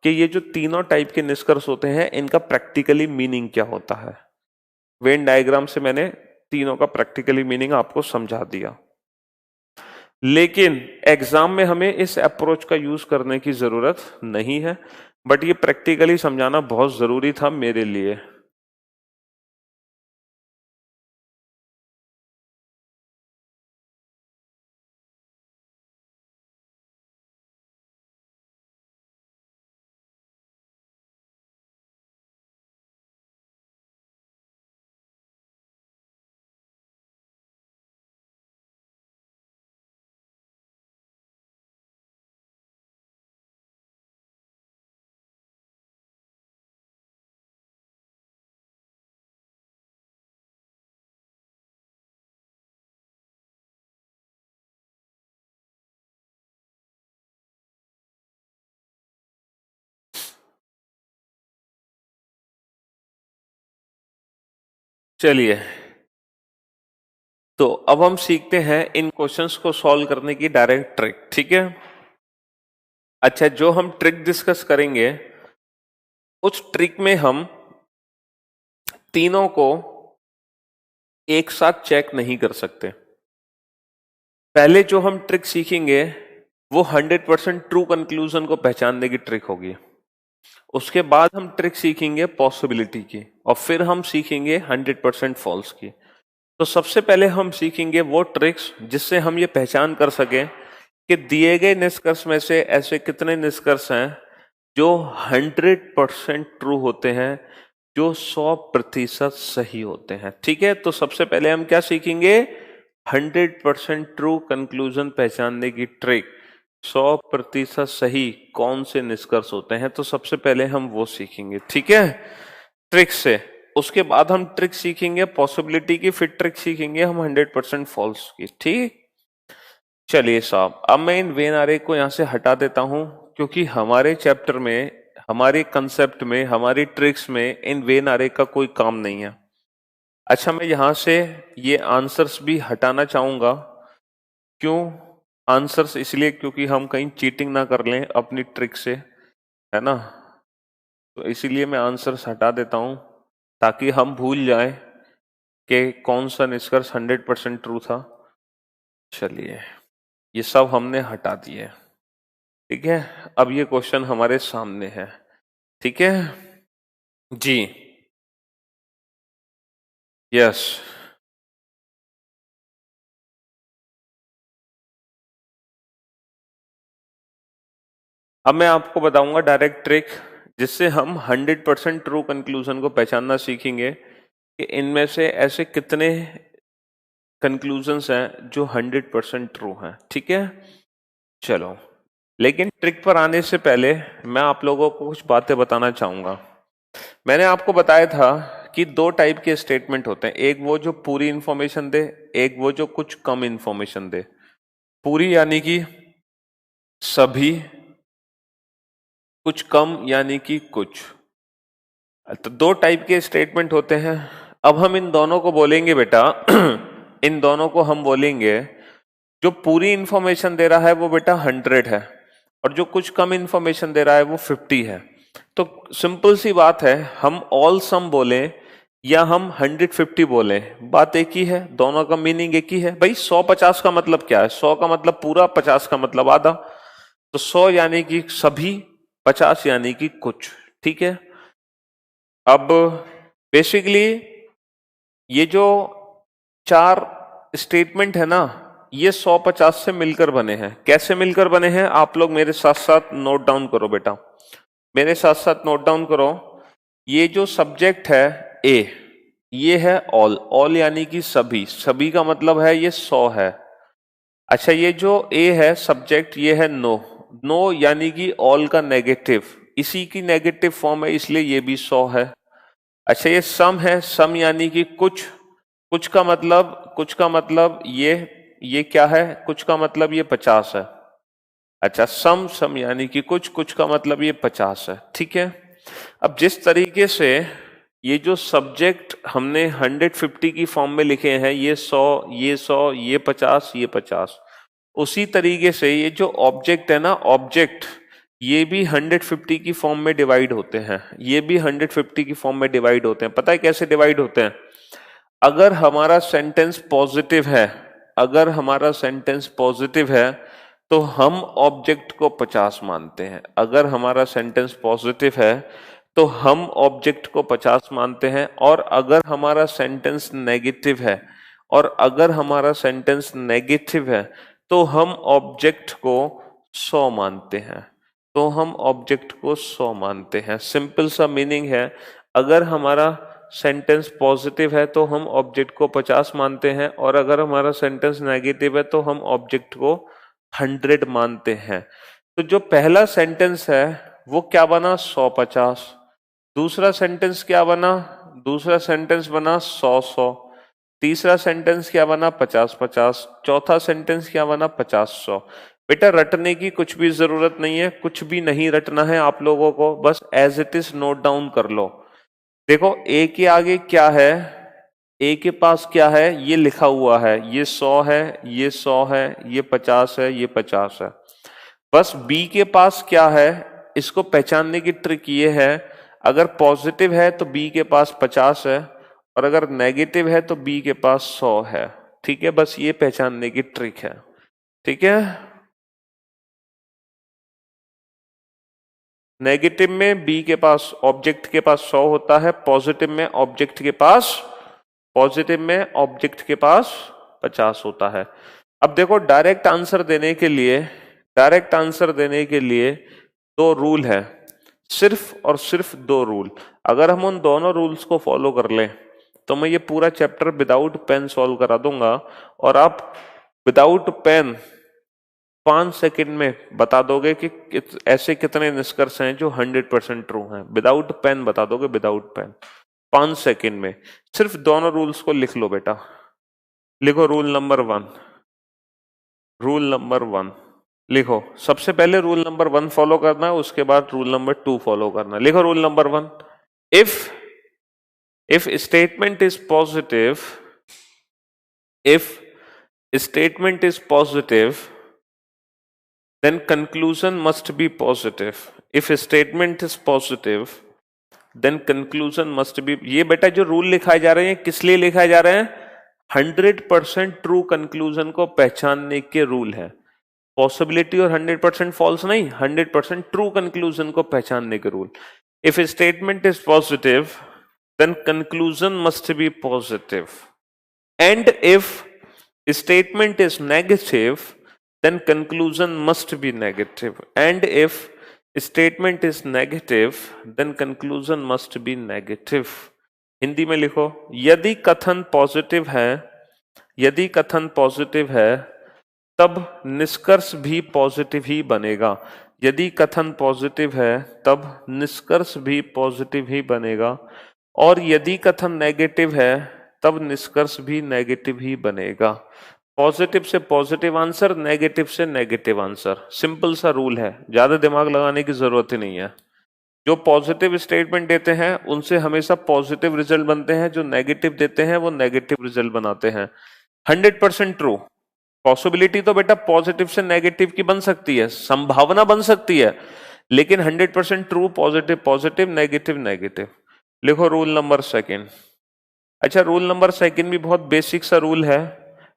कि ये जो तीनों टाइप के निष्कर्ष होते हैं इनका प्रैक्टिकली मीनिंग क्या होता है। वेन डायग्राम से मैंने तीनों का प्रैक्टिकली मीनिंग आपको समझा दिया। लेकिन एग्जाम में हमें इस अप्रोच का यूज करने की जरूरत नहीं है, बट ये प्रैक्टिकली समझाना बहुत जरूरी था मेरे लिए। चलिए, तो अब हम सीखते हैं इन क्वेश्चंस को सॉल्व करने की डायरेक्ट ट्रिक। ठीक है। अच्छा, जो हम ट्रिक डिस्कस करेंगे उस ट्रिक में हम तीनों को एक साथ चेक नहीं कर सकते। पहले जो हम ट्रिक सीखेंगे वो 100% ट्रू कंक्लूजन को पहचानने की ट्रिक होगी। उसके बाद हम ट्रिक सीखेंगे पॉसिबिलिटी की, और फिर हम सीखेंगे 100% फॉल्स की। तो सबसे पहले हम सीखेंगे वो ट्रिक्स जिससे हम ये पहचान कर सकें कि दिए गए निष्कर्ष में से ऐसे कितने निष्कर्ष हैं जो 100% ट्रू होते हैं, जो 100% सही होते हैं। ठीक है। तो सबसे पहले हम क्या सीखेंगे? 100% ट्रू कंक्लूजन पहचानने की ट्रिक, 100% सही कौन से निष्कर्ष होते हैं। तो सबसे पहले हम वो सीखेंगे। ठीक है, ट्रिक से। उसके बाद हम ट्रिक सीखेंगे पॉसिबिलिटी की, फिर ट्रिक सीखेंगे हम 100% फॉल्स की। ठीक। चलिए साहब, अब मैं इन वेन आरे को यहां से हटा देता हूं, क्योंकि हमारे चैप्टर में, हमारे कंसेप्ट में, हमारी ट्रिक्स में इन वेन आरे का कोई काम नहीं है। अच्छा, मैं यहां से ये आंसर्स भी हटाना चाहूंगा। क्यों आंसर्स? इसलिए क्योंकि हम कहीं चीटिंग ना कर लें अपनी ट्रिक से, है ना। तो इसीलिए मैं आंसर्स हटा देता हूं ताकि हम भूल जाएं कि कौन सा निष्कर्ष 100% ट्रू था। चलिए, ये सब हमने हटा दिए। ठीक है, अब ये क्वेश्चन हमारे सामने है। ठीक है जी। यस। अब मैं आपको बताऊंगा डायरेक्ट ट्रिक, जिससे हम 100% ट्रू कंक्लूजन को पहचानना सीखेंगे कि इनमें से ऐसे कितने कंक्लूजन्स हैं जो 100% ट्रू हैं। ठीक है, चलो, लेकिन ट्रिक पर आने से पहले मैं आप लोगों को कुछ बातें बताना चाहूंगा। मैंने आपको बताया था कि दो टाइप के स्टेटमेंट होते हैं, एक वो जो पूरी इंफॉर्मेशन दे, एक वो जो कुछ कम इंफॉर्मेशन दे। पूरी यानी कि सभी, कुछ कम यानी कि कुछ। तो दो टाइप के स्टेटमेंट होते हैं। अब हम इन दोनों को बोलेंगे बेटा इन दोनों को हम बोलेंगे, जो पूरी इंफॉर्मेशन दे रहा है वो बेटा 100 है, और जो कुछ कम इंफॉर्मेशन दे रहा है वो 50 है। तो सिंपल सी बात है, हम ऑल सम बोले या हम 150 बोले, बात एक ही है, दोनों का मीनिंग एक ही है। भाई 100-50 का मतलब क्या है? 100 का मतलब पूरा, 50 का मतलब आधा। तो 100 यानी कि सभी, 50 यानी कि कुछ। ठीक है, अब बेसिकली ये जो चार स्टेटमेंट है ना, ये 150 से मिलकर बने हैं। कैसे मिलकर बने हैं? आप लोग मेरे साथ साथ नोट डाउन करो बेटा, मेरे साथ साथ नोट डाउन करो। ये जो सब्जेक्ट है ए, ये है ऑल, ऑल यानी कि सभी, सभी का मतलब है ये 100 है। अच्छा, ये जो ए है सब्जेक्ट, ये है नो, नो यानी कि ऑल का नेगेटिव, इसी की नेगेटिव फॉर्म है, इसलिए ये भी 100 है। अच्छा, ये सम है, सम यानी कि कुछ, कुछ का मतलब, कुछ का मतलब ये क्या है? कुछ का मतलब ये 50 है। अच्छा, सम, सम यानी कि कुछ, कुछ का मतलब ये 50 है। ठीक है, अब जिस तरीके से ये जो सब्जेक्ट हमने 150 की फॉर्म में लिखे हैं, ये 100, ये 100, ये 50, ये 50, उसी तरीके से ये जो ऑब्जेक्ट है ना, ऑब्जेक्ट, ये भी 150 की फॉर्म में डिवाइड होते हैं, ये भी 150 की फॉर्म में डिवाइड होते हैं। पता है कैसे डिवाइड होते हैं? अगर हमारा सेंटेंस पॉजिटिव है, अगर हमारा सेंटेंस पॉजिटिव है तो हम ऑब्जेक्ट को 50 मानते हैं। अगर हमारा सेंटेंस पॉजिटिव है तो हम ऑब्जेक्ट को 50 मानते हैं, और अगर हमारा सेंटेंस नेगेटिव है, और अगर हमारा सेंटेंस नेगेटिव है तो हम ऑब्जेक्ट को 100 मानते हैं। तो हम ऑब्जेक्ट को 100 मानते हैं। सिंपल सा मीनिंग है, अगर हमारा सेंटेंस पॉजिटिव है तो हम ऑब्जेक्ट को 50 मानते हैं, और अगर हमारा सेंटेंस नेगेटिव है तो हम ऑब्जेक्ट को 100 मानते हैं। तो जो पहला सेंटेंस है वो क्या बना? 100-50। दूसरा सेंटेंस क्या बना? दूसरा सेंटेंस बना 100-100। तीसरा सेंटेंस क्या बना? 50-50। चौथा सेंटेंस क्या बना? 50-100। बेटा रटने की कुछ भी जरूरत नहीं है, कुछ भी नहीं रटना है आप लोगों को, बस as it is note down कर लो। देखो ए के आगे क्या है, ए के पास क्या है, ये लिखा हुआ है, ये 100 है, ये 100 है, ये 50 है, ये 50 है। बस बी के पास क्या है, इसको पहचानने की ट्रिक ये है, अगर पॉजिटिव है तो बी के पास 50 है, और अगर नेगेटिव है तो बी के पास 100 है। ठीक है, बस ये पहचानने की ट्रिक है। ठीक है, नेगेटिव में बी के पास, ऑब्जेक्ट के पास 100 होता है, पॉजिटिव में ऑब्जेक्ट के पास, पॉजिटिव में ऑब्जेक्ट के पास 50 होता है। अब देखो, डायरेक्ट आंसर देने के लिए, डायरेक्ट आंसर देने के लिए दो रूल है, सिर्फ और सिर्फ दो रूल। अगर हम उन दोनों रूल्स को फॉलो कर लें तो मैं ये पूरा चैप्टर विदाउट पेन सॉल्व करा दूंगा, और आप विदाउट पेन 5 सेकंड में बता दोगे कि ऐसे कितने निष्कर्ष हैं जो 100% ट्रू हैं। विदाउट पेन बता दोगे, विदाउट पेन, 5 सेकंड में। सिर्फ दोनों रूल्स को लिख लो बेटा। लिखो रूल नंबर 1, रूल नंबर 1 लिखो। सबसे पहले रूल नंबर 1 फॉलो करना है, उसके बाद रूल नंबर 2 फॉलो करना है। लिखो rule number 1, if statement is positive, if statement is positive, then conclusion must be positive. If a statement is positive, then conclusion must be। ये बेटा जो रूल लिखाए जा रहे हैं किस लिए लिखाए जा रहे हैं? 100% ट्रू कंक्लूजन को पहचानने के रूल है। पॉसिबिलिटी और 100% फॉल्स नहीं, 100% ट्रू कंक्लूजन को पहचानने के rule. If a statement is positive then conclusion must be positive, and if statement is negative then conclusion must be negative, and if statement is negative then conclusion must be negative। Hindi में लिखो, यदि कथन positive है, यदि कथन positive है तब निष्कर्ष भी पॉजिटिव ही बनेगा। यदि कथन पॉजिटिव है तब निष्कर्ष भी पॉजिटिव ही बनेगा, और यदि कथन नेगेटिव है तब निष्कर्ष भी नेगेटिव ही बनेगा। पॉजिटिव से पॉजिटिव आंसर, नेगेटिव से नेगेटिव आंसर, सिंपल सा रूल है, ज्यादा दिमाग लगाने की जरूरत ही नहीं है। जो पॉजिटिव स्टेटमेंट देते हैं उनसे हमेशा पॉजिटिव रिजल्ट बनते हैं, जो नेगेटिव देते हैं वो नेगेटिव रिजल्ट बनाते हैं। 100% ट्रू। पॉसिबिलिटी तो बेटा पॉजिटिव से नेगेटिव की बन सकती है, संभावना बन सकती है, लेकिन 100% true positive positive, negative negative. लिखो रूल नंबर सेकेंड। अच्छा, रूल नंबर सेकेंड भी बहुत बेसिक सा रूल है।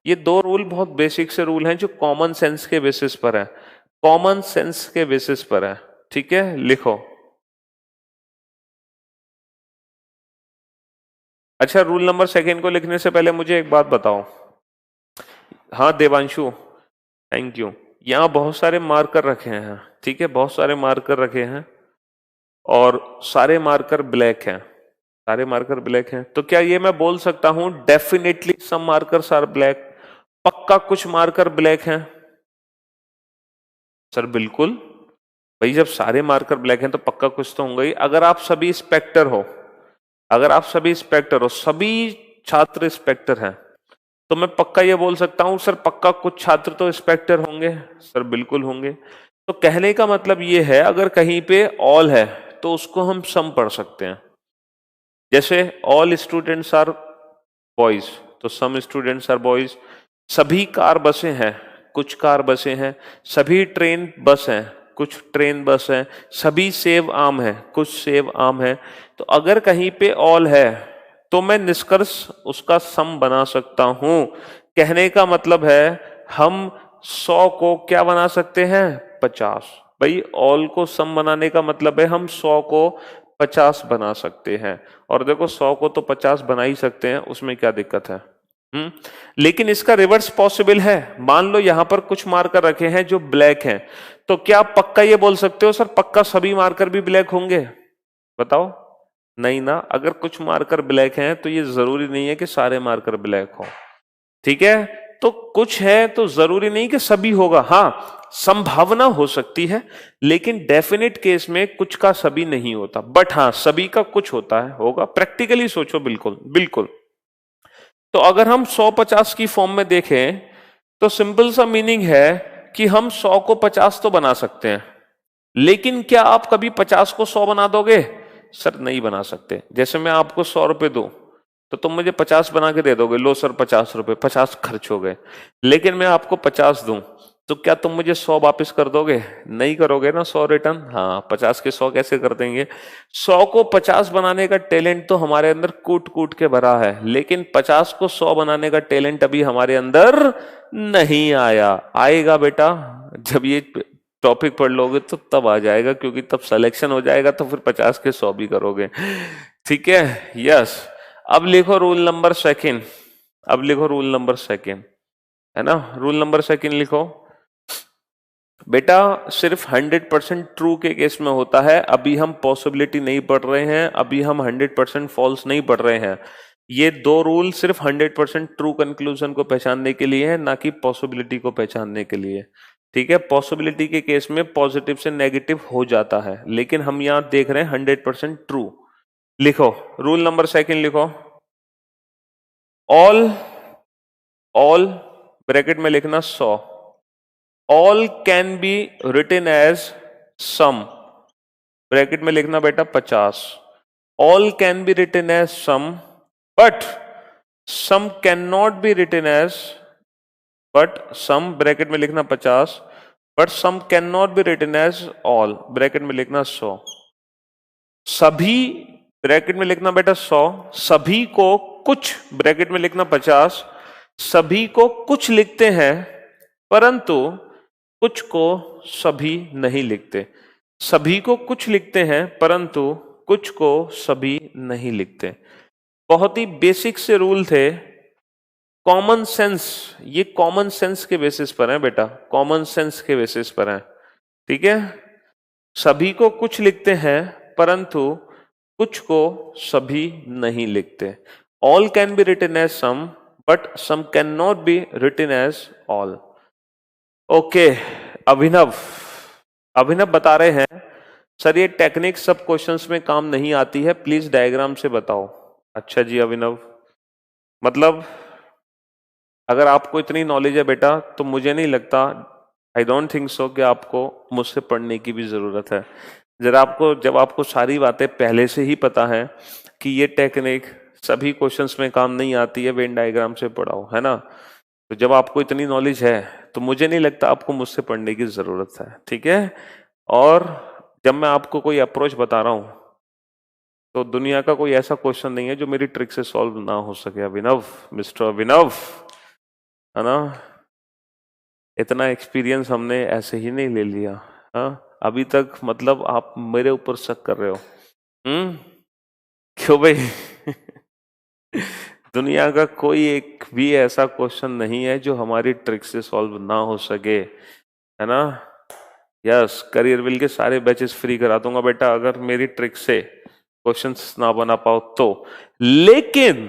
ये दो रूल बहुत बेसिक से रूल हैं जो कॉमन सेंस के बेसिस पर है, कॉमन सेंस के बेसिस पर है। ठीक है, लिखो। अच्छा, रूल नंबर सेकेंड को लिखने से पहले मुझे एक बात बताओ। हाँ देवांशु, थैंक यू। यहां बहुत सारे मार्कर रखे हैं, ठीक है, बहुत सारे मार्कर रखे हैं और सारे मार्कर ब्लैक हैं, सारे मार्कर ब्लैक हैं। तो क्या ये मैं बोल सकता हूं definitely some markers are black, पक्का कुछ मार्कर ब्लैक हैं? सर बिल्कुल भाई, जब सारे मार्कर ब्लैक हैं तो पक्का कुछ तो होंगे ही। अगर आप सभी इंस्पेक्टर हो, अगर आप सभी इंस्पेक्टर हो, सभी छात्र इंस्पेक्टर हैं, तो मैं पक्का ये बोल सकता हूं सर पक्का कुछ छात्र तो इंस्पेक्टर होंगे। सर बिल्कुल होंगे। तो कहने का मतलब ये है, अगर कहीं पे ऑल है तो उसको हम सम पढ़ सकते हैं। जैसे ऑल स्टूडेंट्स आर बॉयज तो सम स्टूडेंट्स आर बॉयज, सभी कार बसें हैं, कुछ कार बसें हैं, सभी ट्रेन बस हैं, कुछ ट्रेन बस हैं, सभी सेब आम हैं, कुछ सेब आम हैं। तो अगर कहीं पे ऑल है तो मैं निष्कर्ष उसका सम बना सकता हूं। कहने का मतलब है हम 100 को क्या बना सकते हैं? 50। भाई ऑल को सम बनाने का मतलब है हम 100 को 50 बना सकते हैं। और देखो 100 को तो 50 बना ही सकते हैं, उसमें क्या दिक्कत है? लेकिन इसका रिवर्स पॉसिबल है। मान लो यहां पर कुछ मार्कर रखे हैं जो ब्लैक हैं, तो क्या आप पक्का ये बोल सकते हो सर पक्का सभी मार्कर भी ब्लैक होंगे? बताओ। नहीं ना, अगर कुछ मार्कर ब्लैक हैं तो ये जरूरी नहीं है कि सारे मार्कर ब्लैक हो। ठीक है, तो कुछ है तो जरूरी नहीं कि सभी होगा। हाँ, संभावना हो सकती है, लेकिन डेफिनेट केस में कुछ का सभी नहीं होता, बट हाँ सभी का कुछ होता है, होगा। प्रैक्टिकली सोचो, बिल्कुल बिल्कुल। तो अगर हम 100-50 की फॉर्म में देखें तो सिंपल सा मीनिंग है कि हम 100 को 50 तो बना सकते हैं, लेकिन क्या आप कभी 50 को 100 बना दोगे? सर नहीं बना सकते। जैसे मैं आपको 100 रुपए दूं तो तुम मुझे 50 बना के दे दोगे, लो सर 50 रुपए, 50 खर्च हो गए। लेकिन मैं आपको 50 दूं तो क्या तुम मुझे 100 वापस कर दोगे? नहीं करोगे ना, 100 रिटर्न। हाँ, 50 के 100 कैसे कर देंगे? 100 को 50 बनाने का टैलेंट तो हमारे अंदर कूट कूट के भरा है, लेकिन 50 को 100 बनाने का टैलेंट अभी हमारे अंदर नहीं आया। आएगा बेटा, जब ये टॉपिक पढ़ लोगे तो तब आ जाएगा, क्योंकि तब सिलेक्शन हो जाएगा तो फिर 50 के 100 भी करोगे। ठीक है, यस। अब लिखो रूल नंबर सेकेंड, अब लिखो रूल नंबर सेकेंड, है ना। रूल नंबर सेकेंड लिखो बेटा, सिर्फ 100% ट्रू के केस में होता है। अभी हम पॉसिबिलिटी नहीं पढ़ रहे हैं, अभी हम 100% फॉल्स नहीं पढ़ रहे हैं। ये दो रूल सिर्फ 100% ट्रू कंक्लूजन को पहचानने के लिए है, ना कि पॉसिबिलिटी को पहचानने के लिए। ठीक है, पॉसिबिलिटी के केस में पॉजिटिव से नेगेटिव हो जाता है, लेकिन हम यहां देख रहे हैं 100% ट्रू। लिखो रूल नंबर सेकेंड, लिखो ऑल, ऑल ब्रैकेट में लिखना 100, all can be written as some, bracket में लिखना बेटा 50। All can be written as some, but some can not be written as, but some bracket में लिखना 50, but some can not be written as all, bracket में लिखना 100। सभी bracket में लिखना बेटा 100, सभी को कुछ ब्रैकेट में लिखना 50, सभी को कुछ लिखते हैं परंतु कुछ को सभी नहीं लिखते। सभी को कुछ लिखते हैं परंतु कुछ को सभी नहीं लिखते। बहुत ही बेसिक से रूल थे, कॉमन सेंस, ये कॉमन सेंस के बेसिस पर है बेटा, कॉमन सेंस के बेसिस पर है, ठीक है। सभी को कुछ लिखते हैं परंतु कुछ को सभी नहीं लिखते। All can be written as some but some can not be written as all. Okay, Abhinav, Abhinav बता रहे हैं सर ये टेक्निक सब क्वेश्चंस में काम नहीं आती है, प्लीज डायग्राम से बताओ। अच्छा जी अभिनव, मतलब अगर आपको इतनी नॉलेज है बेटा तो मुझे नहीं लगता, आई डोंट थिंक सो कि आपको मुझसे पढ़ने की भी जरूरत है। जरा आपको, जब आपको सारी बातें पहले से ही पता है कि ये टेक्निक सभी क्वेश्चंस में काम नहीं आती है, वेन डायग्राम से पढ़ाओ, है ना। तो जब आपको इतनी नॉलेज है तो मुझे नहीं लगता आपको मुझसे पढ़ने की जरूरत है, ठीक है। और जब मैं आपको कोई अप्रोच बता रहा हूं तो दुनिया का कोई ऐसा क्वेश्चन नहीं है जो मेरी ट्रिक से सॉल्व ना हो सके। अभिनव, मिस्टर अभिनव, है ना, इतना एक्सपीरियंस हमने ऐसे ही नहीं ले लिया। हाँ, अभी तक मतलब आप मेरे ऊपर शक कर रहे हो, क्यों भाई? दुनिया का कोई एक भी ऐसा क्वेश्चन नहीं है जो हमारी ट्रिक से सॉल्व ना हो सके, है ना। यस, करियर विल के सारे बैचेस फ्री करा दूंगा बेटा अगर मेरी ट्रिक से क्वेश्चंस ना बना पाओ तो। लेकिन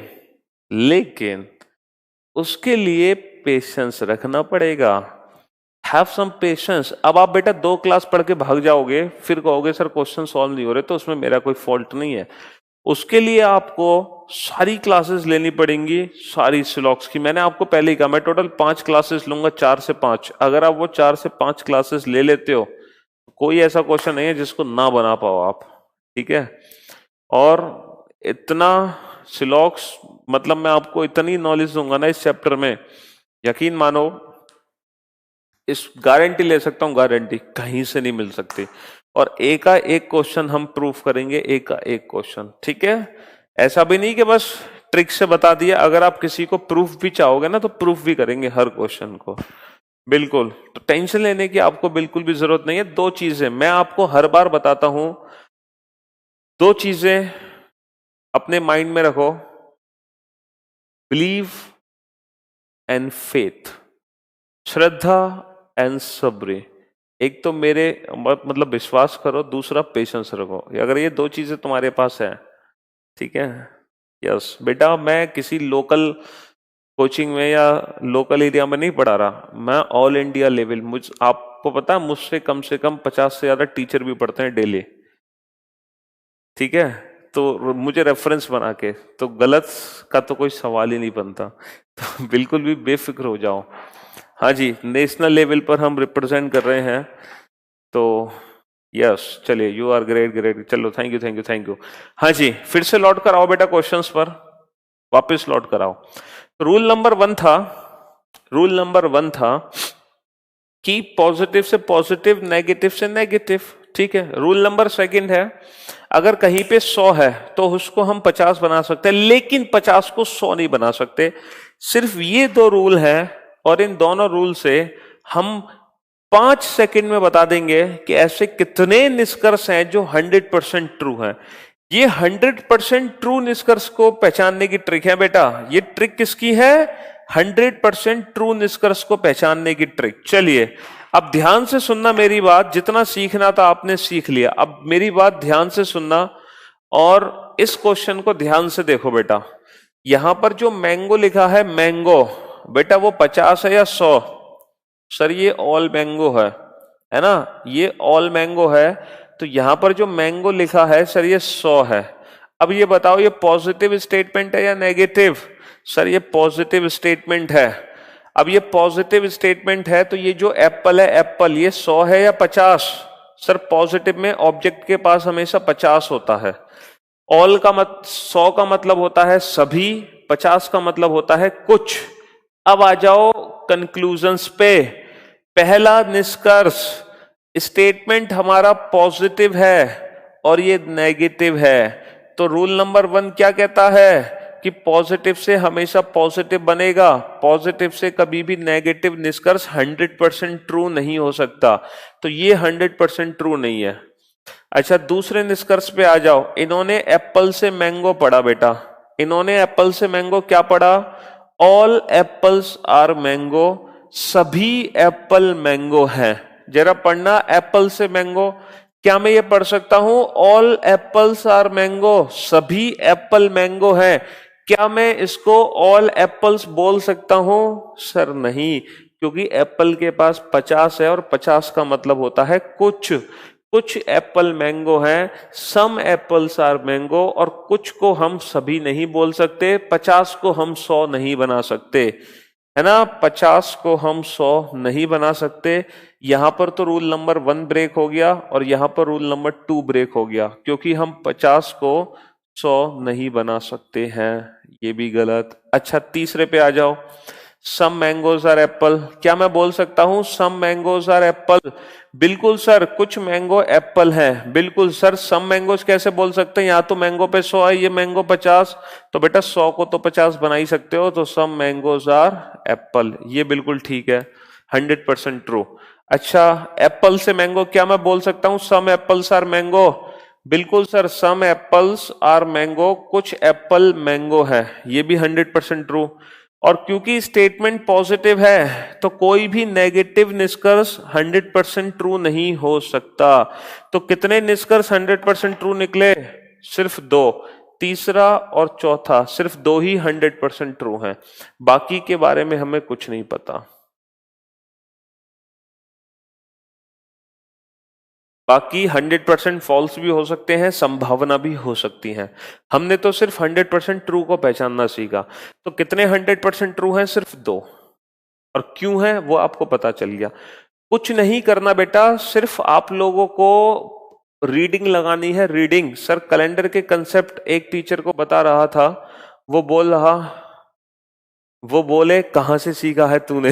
उसके लिए पेशेंस रखना पड़ेगा। Have some patience. अब आप बेटा 2 क्लास पढ़ के भाग जाओगे फिर कहोगे सर क्वेश्चन सॉल्व नहीं हो रहे, तो उसमें मेरा कोई फॉल्ट नहीं है। उसके लिए आपको सारी क्लासेस लेनी पड़ेंगी, सारी सिलॉक्स की। मैंने आपको पहले ही कहा मैं टोटल 5 क्लासेस लूंगा, 4 से 5। अगर आप वो 4 से 5 क्लासेस ले लेते हो कोई ऐसा क्वेश्चन नहीं है जिसको ना बना पाओ आप, ठीक है। और इतना सिलॉक्स, मतलब मैं आपको इतनी नॉलेज दूंगा ना इस चैप्टर में, यकीन मानो, इस गारंटी ले सकता हूं, गारंटी कहीं से नहीं मिल सकती। और एक का एक क्वेश्चन हम प्रूफ करेंगे, एक का एक क्वेश्चन, ठीक है। ऐसा भी नहीं कि बस ट्रिक से बता दिया, अगर आप किसी को प्रूफ भी चाहोगे ना तो प्रूफ भी करेंगे हर क्वेश्चन को, बिल्कुल। तो टेंशन लेने की आपको बिल्कुल भी जरूरत नहीं है। 2 चीजें मैं आपको हर बार बताता हूं, 2 चीजें अपने माइंड में रखो, believe and faith, Shraddha and सब्र। एक तो मेरे मतलब विश्वास करो, दूसरा पेशेंस रखो। अगर ये 2 चीजें तुम्हारे पास है, ठीक है। यस बेटा, मैं किसी लोकल कोचिंग में या लोकल एरिया में नहीं पढ़ा रहा, मैं ऑल इंडिया लेवल, आपको पता है मुझसे कम से कम 50 से ज्यादा टीचर भी पढ़ते हैं डेली, ठीक है। तो मुझे रेफरेंस बना के, तो गलत का तो कोई सवाल ही नहीं बनता। तो बिल्कुल भी बेफिक्र हो जाओ। हाँ जी, नेशनल लेवल पर हम रिप्रेजेंट कर रहे हैं, तो यस, चलिए, यू आर ग्रेट ग्रेट, चलो, thank you thank you thank you. हाँ जी, फिर से लौट कर आओ बेटा क्वेश्चंस पर, वापस लौट कर आओ। रूल नंबर 1 था कि पॉजिटिव से पॉजिटिव, नेगेटिव से नेगेटिव, ठीक है। रूल नंबर 2 है, अगर कहीं पे 100 है तो उसको हम 50 बना सकते हैं, लेकिन 50 को 100 नहीं बना सकते। सिर्फ ये 2 रूल हैं और इन दोनों रूल से हम 5 सेकंड में बता देंगे कि ऐसे कितने निष्कर्ष हैं जो 100% ट्रू हैं। ये 100% ट्रू निष्कर्ष को पहचानने की ट्रिक है बेटा। ये ट्रिक किसकी है? 100% ट्रू निष्कर्ष को पहचानने की ट्रिक। चलिए अब ध्यान से सुनना मेरी बात, जितना सीखना था आपने सीख लिया, अब मेरी बात ध्यान से सुनना और इस क्वेश्चन को ध्यान से देखो बेटा। यहां पर जो मैंगो लिखा है, मैंगो बेटा वो 50 है या 100? सर ये ऑल मैंगो है ना, ये ऑल मैंगो है। तो यहां पर जो मैंगो लिखा है सर ये 100 है। अब ये बताओ ये पॉजिटिव स्टेटमेंट है या नेगेटिव? सर ये पॉजिटिव स्टेटमेंट है। अब ये पॉजिटिव स्टेटमेंट है तो ये जो एप्पल है, एप्पल ये 100 है या 50? सर पॉजिटिव में ऑब्जेक्ट के पास हमेशा 50 होता है। ऑल का 100 का मतलब होता है सभी, 50 का मतलब होता है कुछ। अब आ जाओ कंक्लूजन्स पे। पहला निष्कर्ष, स्टेटमेंट हमारा पॉजिटिव है और ये नेगेटिव है, तो रूल नंबर 1 क्या कहता है? कि पॉजिटिव से हमेशा पॉजिटिव बनेगा, पॉजिटिव से कभी भी नेगेटिव निष्कर्ष 100% ट्रू नहीं हो सकता, तो ये 100% ट्रू नहीं है। अच्छा, दूसरे निष्कर्ष पे आ जाओ। इन्होंने एप्पल से मैंगो पढ़ा बेटा, इन्होंने एप्पल से मैंगो क्या पढ़ा? ऑल एप्पल्स आर मैंगो, सभी एप्पल मैंगो हैं। जरा पढ़ना एप्पल से मैंगो। क्या मैं ये पढ़ सकता हूं ऑल एप्पल्स आर मैंगो, सभी एप्पल मैंगो हैं? क्या मैं इसको ऑल एप्पल्स बोल सकता हूं? सर नहीं, क्योंकि एप्पल के पास 50 है और 50 का मतलब होता है कुछ। कुछ एप्पल मैंगो हैं, सम एप्पल्स आर मैंगो, और कुछ को हम सभी नहीं बोल सकते, 50 को हम 100 नहीं बना सकते, है ना? 50 को हम 100 नहीं बना सकते। यहां पर तो रूल नंबर 1 ब्रेक हो गया और यहां पर रूल नंबर 2 ब्रेक हो गया, क्योंकि हम 50 को 100 नहीं बना सकते हैं, ये भी गलत। अच्छा, तीसरे पे आ जाओ। सम मैंगोज आर एप्पल, क्या मैं बोल सकता हूं सम मैंगोज आर एप्पल? बिल्कुल सर, कुछ मैंगो एप्पल हैं। बिल्कुल सर, सम मैंगोज कैसे बोल सकते हैं? यहाँ तो मैंगो पे 100 है, ये मैंगो 50, तो बेटा 100 को तो 50 बना ही सकते हो, तो सम मैंगोज आर एप्पल, ये बिल्कुल ठीक है, 100% ट्रू। अच्छा, एप्पल से मैंगो, क्या मैं बोल सकता हूं सम एप्पल्स आर मैंगो? बिल्कुल sir, some apples are mango, कुछ एप्पल मैंगो है, ये भी 100% ट्रू। और क्योंकि स्टेटमेंट पॉजिटिव है तो कोई भी नेगेटिव निष्कर्ष 100% ट्रू नहीं हो सकता। तो कितने निष्कर्ष 100% ट्रू निकले? सिर्फ 2। तीसरा और चौथा, सिर्फ 2 ही 100% ट्रू हैं, बाकी के बारे में हमें कुछ नहीं पता। बाकी 100% फॉल्स भी हो सकते हैं, संभावना भी हो सकती है। हमने तो सिर्फ 100% ट्रू को पहचानना सीखा। तो कितने 100% ट्रू हैं? सिर्फ 2। और क्यों है वो आपको पता चल गया। कुछ नहीं करना बेटा, सिर्फ आप लोगों को रीडिंग लगानी है, रीडिंग। सर कैलेंडर के कंसेप्ट एक टीचर को बता रहा था, वो बोल रहा, वो बोले कहां से सीखा है तूने?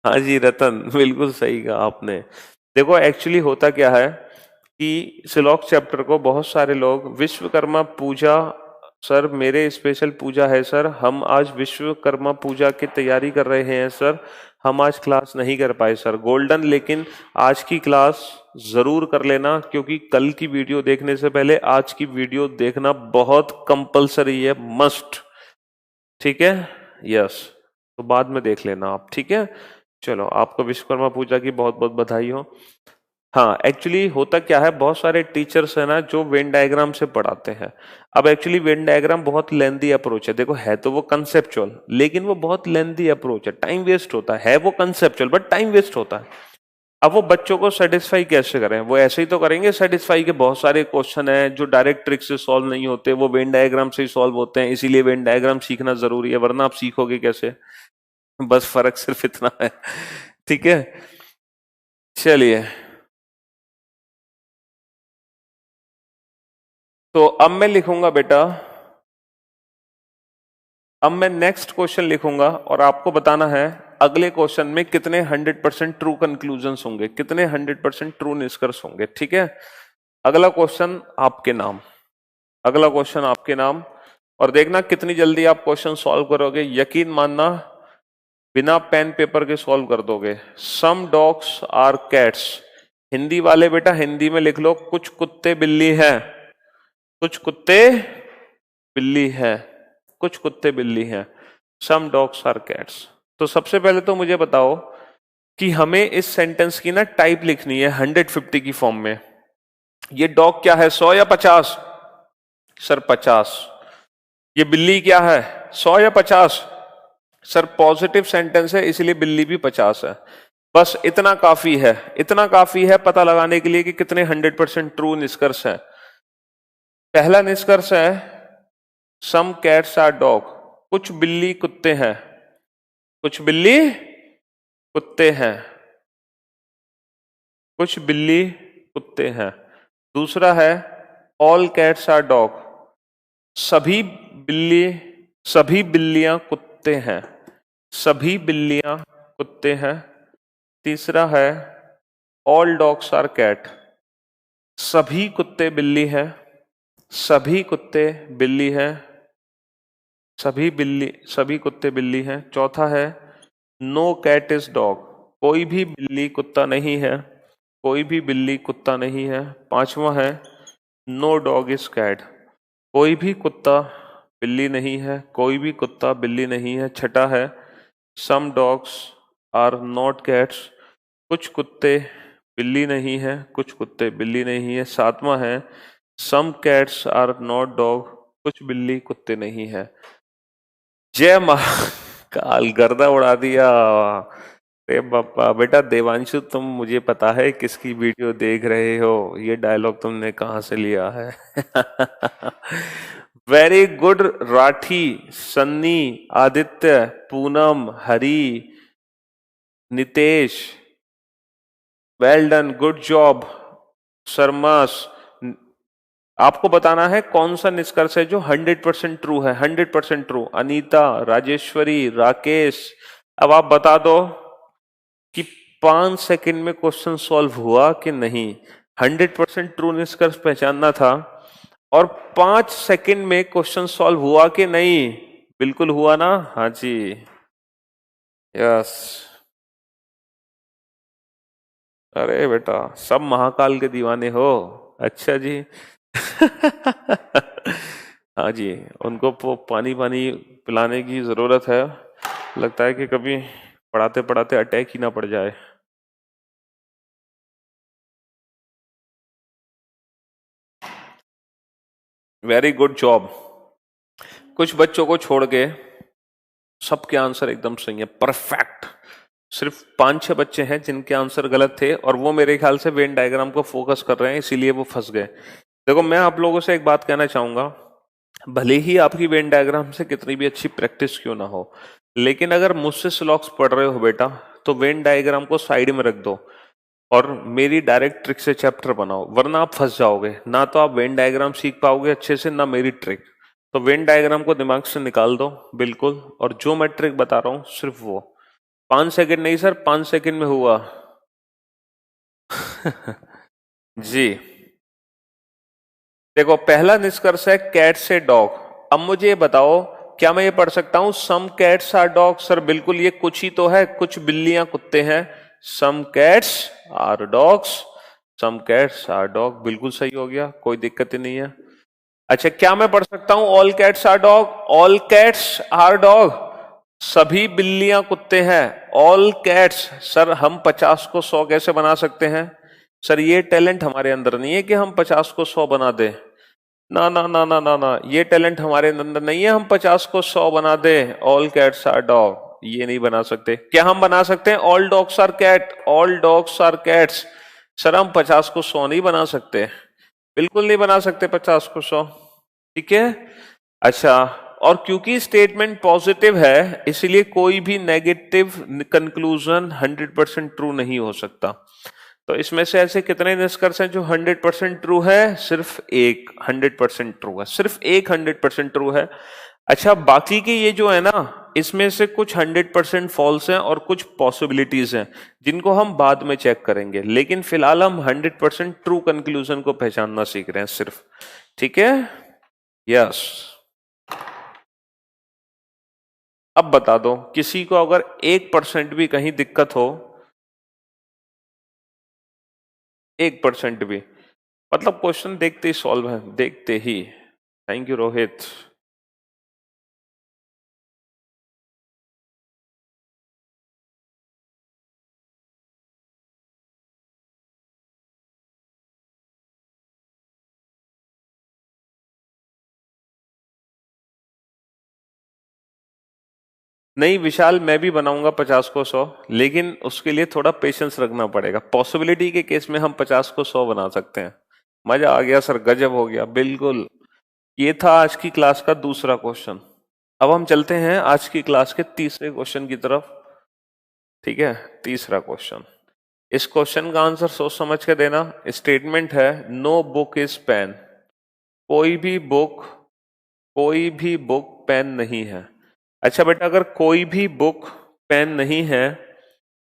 हाँ जी रतन, बिल्कुल सही कहा आपने। देखो एक्चुअली होता क्या है कि श्लोक चैप्टर को बहुत सारे लोग विश्वकर्मा पूजा, सर मेरे स्पेशल पूजा है सर, हम आज विश्वकर्मा पूजा की तैयारी कर रहे हैं सर, हम आज क्लास नहीं कर पाए सर। गोल्डन, लेकिन आज की क्लास जरूर कर लेना, क्योंकि कल की वीडियो देखने से पहले आज की वीडियो देखना बहुत कंपलसरी है, मस्ट। ठीक है, यस, तो बाद में देख लेना आप, ठीक है। चलो, आपको विश्वकर्मा पूजा की बहुत बहुत बधाई हो। हाँ, एक्चुअली होता क्या है, बहुत सारे टीचर्स है ना जो वेन डायग्राम से पढ़ाते हैं। अब एक्चुअली वेन डायग्राम बहुत लेंदी अप्रोच है, देखो है तो वो कंसेप्चुअल, लेकिन वो बहुत लेंदी अप्रोच है, टाइम वेस्ट होता है वो कंसेप्चुअल, बट टाइम वेस्ट होता है। अब वो बच्चों को सेटिस्फाई कैसे करें? वो ऐसे ही तो करेंगे सेटिस्फाई के, बहुत सारे क्वेश्चन हैं जो डायरेक्ट ट्रिक से सॉल्व नहीं होते, वो वेन डायग्राम से ही सॉल्व होते हैं, इसीलिए वेन डायग्राम सीखना जरूरी है, वरना आप सीखोगे कैसे? बस फर्क सिर्फ इतना है, ठीक है। चलिए, तो अब मैं लिखूंगा बेटा, अब मैं नेक्स्ट क्वेश्चन लिखूंगा और आपको बताना है अगले क्वेश्चन में कितने 100% ट्रू कंक्लूजन्स होंगे, कितने 100% ट्रू निष्कर्ष होंगे, ठीक है। अगला क्वेश्चन आपके नाम, अगला क्वेश्चन आपके नाम, और देखना कितनी जल्दी आप क्वेश्चन सॉल्व करोगे, यकीन मानना बिना पेन पेपर के सॉल्व कर दोगे। Some dogs are cats, Hindi वाले बेटा हिंदी में लिख लो, कुछ कुत्ते बिल्ली हैं, कुछ कुत्ते बिल्ली हैं, कुछ कुत्ते बिल्ली हैं, सम डॉग्स आर कैट्स। तो सबसे पहले तो मुझे बताओ कि हमें इस सेंटेंस की ना टाइप लिखनी है 150 की फॉर्म में। ये डॉग क्या है, 100 या 50? सर 50। ये बिल्ली क्या है, 100 या 50? सर पॉजिटिव सेंटेंस है, इसलिए बिल्ली भी 50 है। बस इतना काफी है, इतना काफी है पता लगाने के लिए कि कितने 100% ट्रू निष्कर्ष है। पहला निष्कर्ष है सम कैट्स आर डॉग, कुछ बिल्ली कुत्ते हैं, कुछ बिल्ली कुत्ते हैं, कुछ बिल्ली कुत्ते हैं। दूसरा है ऑल कैट्स आर डॉग, सभी बिल्ली, सभी बिल्लियां कुत्ते हैं, सभी बिल्लियां कुत्ते हैं। तीसरा है ऑल डॉग्स आर कैट, सभी कुत्ते बिल्ली हैं। सभी कुत्ते बिल्ली हैं, सभी कुत्ते बिल्ली हैं। चौथा है नो कैट इज डॉग, कोई भी बिल्ली कुत्ता नहीं है, कोई भी बिल्ली कुत्ता नहीं है। पांचवा है नो डॉग इज कैट, कोई भी कुत्ता बिल्ली नहीं है, कोई भी कुत्ता बिल्ली नहीं है। छठा है some dogs are not cats, कुछ कुत्ते बिल्ली नहीं है, कुछ कुत्ते बिल्ली नहीं है। सातवां है some cats are not dog, कुछ बिल्ली कुत्ते नहीं है। जय महाकाल, गर्दा उड़ा दिया। अरे बापा बेटा देवांशु, तुम मुझे पता है किसकी वीडियो देख रहे हो, ये डायलॉग तुमने कहाँ से लिया है? Very good Rathi, Sunny, Aditya, Poonam, Hari, Nitesh, well done, good job, शर्मास। आपको बताना है कौन सा निष्कर्ष है जो 100% ट्रू है, 100% ट्रू। अनीता, राजेश्वरी, राकेश, अब आप बता दो कि 5 सेकंड में क्वेश्चन सॉल्व हुआ कि नहीं। 100% ट्रू निष्कर्ष पहचानना था और 5 सेकंड में क्वेश्चन सॉल्व हुआ कि नहीं। बिल्कुल हुआ ना? हाँ जी, यस। अरे बेटा सब महाकाल के दीवाने हो। अच्छा जी। हाँ जी, उनको पानी पानी पिलाने की जरूरत है। लगता है कि कभी पढ़ाते पढ़ाते अटैक ही ना पड़ जाए। Very good job. कुछ बच्चों को छोड़ के सबके आंसर एकदम सही है, परफेक्ट। सिर्फ 5-6 बच्चे हैं जिनके आंसर गलत थे और वो मेरे ख्याल से वेन डायग्राम को फोकस कर रहे हैं, इसीलिए वो फंस गए। देखो मैं आप लोगों से एक बात कहना चाहूंगा, भले ही आपकी वेन डायग्राम से कितनी भी अच्छी प्रैक्टिस क्यों ना हो, लेकिन अगर मुझसे स्लॉक्स पढ़ रहे हो बेटा तो वेन डायग्राम को साइड में रख दो और मेरी डायरेक्ट ट्रिक से चैप्टर बनाओ, वरना आप फंस जाओगे। ना तो आप वेन डायग्राम सीख पाओगे अच्छे से, ना मेरी ट्रिक। तो वेन डायग्राम को दिमाग से निकाल दो बिल्कुल, और जो मैं ट्रिक बता रहा हूं सिर्फ वो। 5 सेकंड नहीं सर, 5 सेकंड में हुआ। जी देखो, पहला निष्कर्ष है कैट से डॉग। अब मुझे ये बताओ, क्या मैं ये पढ़ सकता हूं some cats are dog? Sir बिल्कुल, ये कुछ ही तो है, कुछ बिल्लियां कुत्ते हैं। Some cats are dogs, some cats are dog, बिल्कुल सही हो गया, कोई दिक्कत ही नहीं है। अच्छा, क्या मैं पढ़ सकता हूं all cats are dog? All cats are dog, सभी बिल्लियां कुत्ते हैं। ऑल कैट्स, सर हम 50 को 100 कैसे बना सकते हैं? सर ये टैलेंट हमारे अंदर नहीं है कि हम 50 को 100 बना दें। ना ना ना ना ना ना, ये टैलेंट हमारे अंदर नहीं है हम 50 को 100 बना दें। ऑल कैट्स आर डॉग, ये नहीं बना सकते। क्या हम बना सकते हैं all dogs are cat? All dogs are cats. Sir हम 50 को 100 नहीं बना सकते, बिल्कुल नहीं बना सकते 50 को 100। ठीक है। अच्छा, और क्योंकि स्टेटमेंट पॉजिटिव है इसलिए कोई भी नेगेटिव कंक्लूजन 100% ट्रू नहीं हो सकता। तो इसमें से ऐसे कितने निष्कर्ष हैं जो 100% ट्रू है? सिर्फ एक 100% ट्रू है, सिर्फ एक 100% ट्रू है। अच्छा, बाकी के ये जो है ना, इसमें से कुछ 100% फॉल्स हैं और कुछ पॉसिबिलिटीज हैं जिनको हम बाद में चेक करेंगे, लेकिन फिलहाल हम 100% ट्रू कंक्लूजन को पहचानना सीख रहे हैं सिर्फ। ठीक है, यस। अब बता दो, किसी को अगर 1% भी कहीं दिक्कत हो, 1% भी, मतलब क्वेश्चन देखते ही सॉल्व है, देखते ही। Thank you Rohit. नहीं विशाल, मैं भी बनाऊंगा 50 को 100, लेकिन उसके लिए थोड़ा पेशेंस रखना पड़ेगा। पॉसिबिलिटी के केस में हम 50 को 100 बना सकते हैं। मजा आ गया सर, गजब हो गया, बिल्कुल। ये था आज की क्लास का दूसरा क्वेश्चन। अब हम चलते हैं आज की क्लास के तीसरे क्वेश्चन की तरफ। ठीक है, तीसरा क्वेश्चन। इस क्वेश्चन का आंसर सोच समझ के देना। स्टेटमेंट है नो बुक इज पेन, कोई भी बुक, कोई भी बुक पेन नहीं है। अच्छा बेटा, अगर कोई भी बुक पेन नहीं है,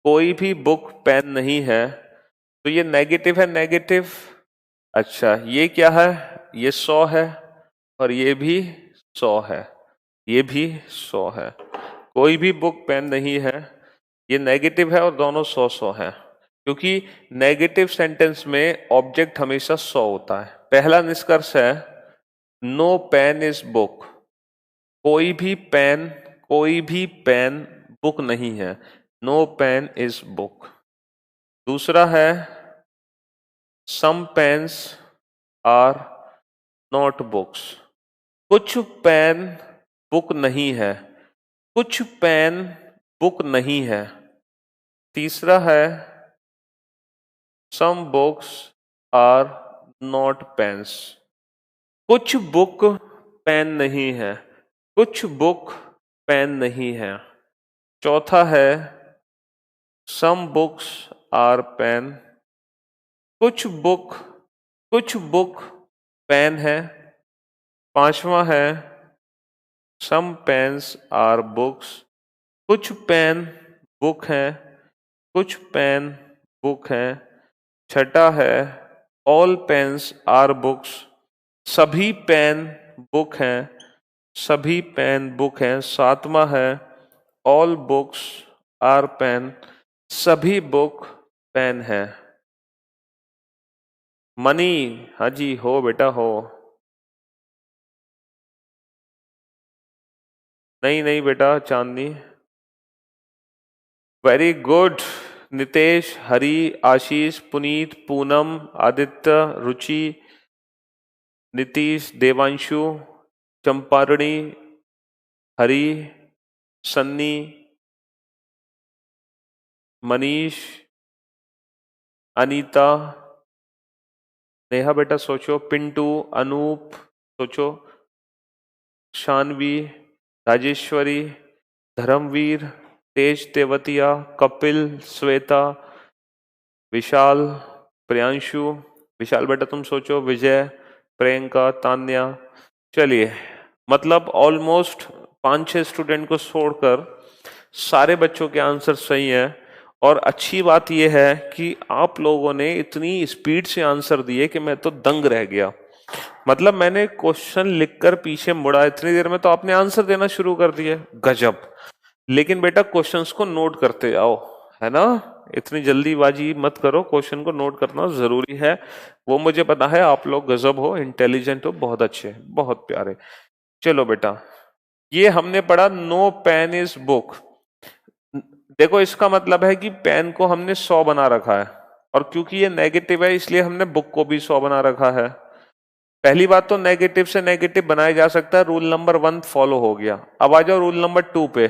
कोई भी बुक पेन नहीं है, तो ये नेगेटिव है, नेगेटिव। अच्छा ये क्या है? ये 100 है और ये भी 100 है, ये भी 100 है। कोई भी बुक पेन नहीं है, ये नेगेटिव है और दोनों 100-100 है, क्योंकि नेगेटिव सेंटेंस में ऑब्जेक्ट हमेशा 100 होता है। पहला निष्कर्ष है नो पेन इज बुक, कोई भी पेन बुक नहीं है, नो पेन इज बुक। दूसरा है some pens are not books, कुछ पेन बुक नहीं है, कुछ पेन बुक नहीं है। तीसरा है some books are not pens, कुछ बुक पेन नहीं है, कुछ बुक पेन नहीं है। चौथा है सम बुक्स आर पेन, कुछ बुक पेन है। पांचवा है सम पेन्स आर बुक्स, कुछ पेन बुक है, कुछ पेन बुक है। छठा है ऑल पेन्स आर बुक्स, सभी पेन बुक हैं, सभी पेन बुक हैं। सातवां है ऑल बुक्स आर पेन, सभी बुक पेन है। मनी, हाँ जी हो बेटा हो। नहीं नहीं बेटा चांदनी, वेरी गुड। नितेश, हरी, आशीष, पुनीत, पूनम, आदित्य, रुचि, नीतीश, देवांशु, चंपारणी, हरी, सन्नी, मनीष, अनीता, नेहा बेटा सोचो, पिंटू, अनूप सोचो, शानवी, राजेश्वरी, धर्मवीर, तेज तेवतिया, कपिल, श्वेता, विशाल, प्रियांशु, विशाल बेटा तुम सोचो, विजय, प्रियंका, तान्या। चलिए, मतलब ऑलमोस्ट 5-6 स्टूडेंट को छोड़कर सारे बच्चों के आंसर सही हैं। और अच्छी बात यह है कि आप लोगों ने इतनी स्पीड से आंसर दिए कि मैं तो दंग रह गया। मतलब मैंने क्वेश्चन लिखकर पीछे मुड़ा, इतनी देर में तो आपने आंसर देना शुरू कर दिए, गजब। लेकिन बेटा क्वेश्चंस को नोट करते जाओ, है ना, इतनी जल्दीबाजी मत करो, क्वेश्चन को नोट करना जरूरी है। वो मुझे पता है आप लोग गजब हो, इंटेलिजेंट हो, बहुत अच्छे, बहुत प्यारे। चलो बेटा, ये हमने पढ़ा नो पेन इज बुक। देखो इसका मतलब है कि पेन को हमने 100 बना रखा है, और क्योंकि ये नेगेटिव है इसलिए हमने बुक को भी 100 बना रखा है। पहली बात तो नेगेटिव से नेगेटिव बनाया जा सकता है, रूल नंबर 1 फॉलो हो गया। अब आ जाओ रूल नंबर 2 पे।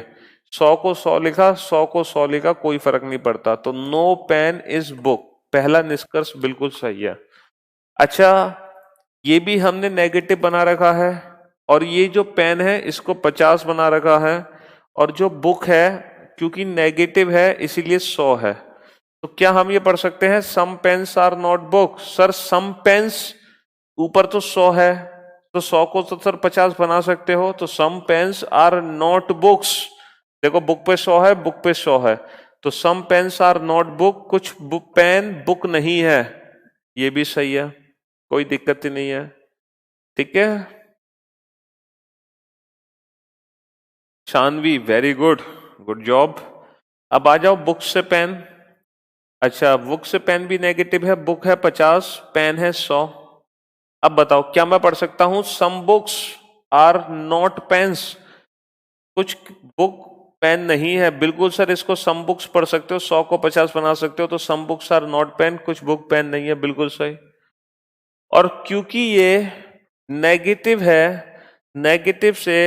100 को 100 लिखा, 100 को 100 लिखा, कोई फर्क नहीं पड़ता, तो नो पेन इज बुक, पहला निष्कर्ष बिल्कुल सही है। अच्छा, ये भी हमने नेगेटिव बना रखा है, और ये जो पेन है इसको 50 बना रखा है, और जो बुक है क्योंकि नेगेटिव है इसीलिए 100 है। तो क्या हम ये पढ़ सकते हैं some pens are not book? Sir some pens ऊपर तो 100 है, तो 100 को तो सर 50 बना सकते हो, तो सम पेन्स आर नॉट बुक्स। देखो बुक पे 100 है, बुक पे 100 है, तो सम पेन्स आर नॉट बुक, कुछ पेन बुक नहीं है, ये भी सही है, कोई दिक्कत ही नहीं है। ठीक है Shanvi, very good, good job. अब आ जाओ बुक से पेन। अच्छा, बुक से पेन भी नेगेटिव है, बुक है 50, पेन है 100। अब बताओ क्या मैं पढ़ सकता हूं some books are not pens, कुछ बुक पेन नहीं है? बिल्कुल सर, इसको सम बुक्स पढ़ सकते हो, 100 को 50 बना सकते हो, तो some books are not pen, कुछ बुक पेन नहीं है, बिल्कुल सही। और क्योंकि ये नेगेटिव है, नेगेटिव से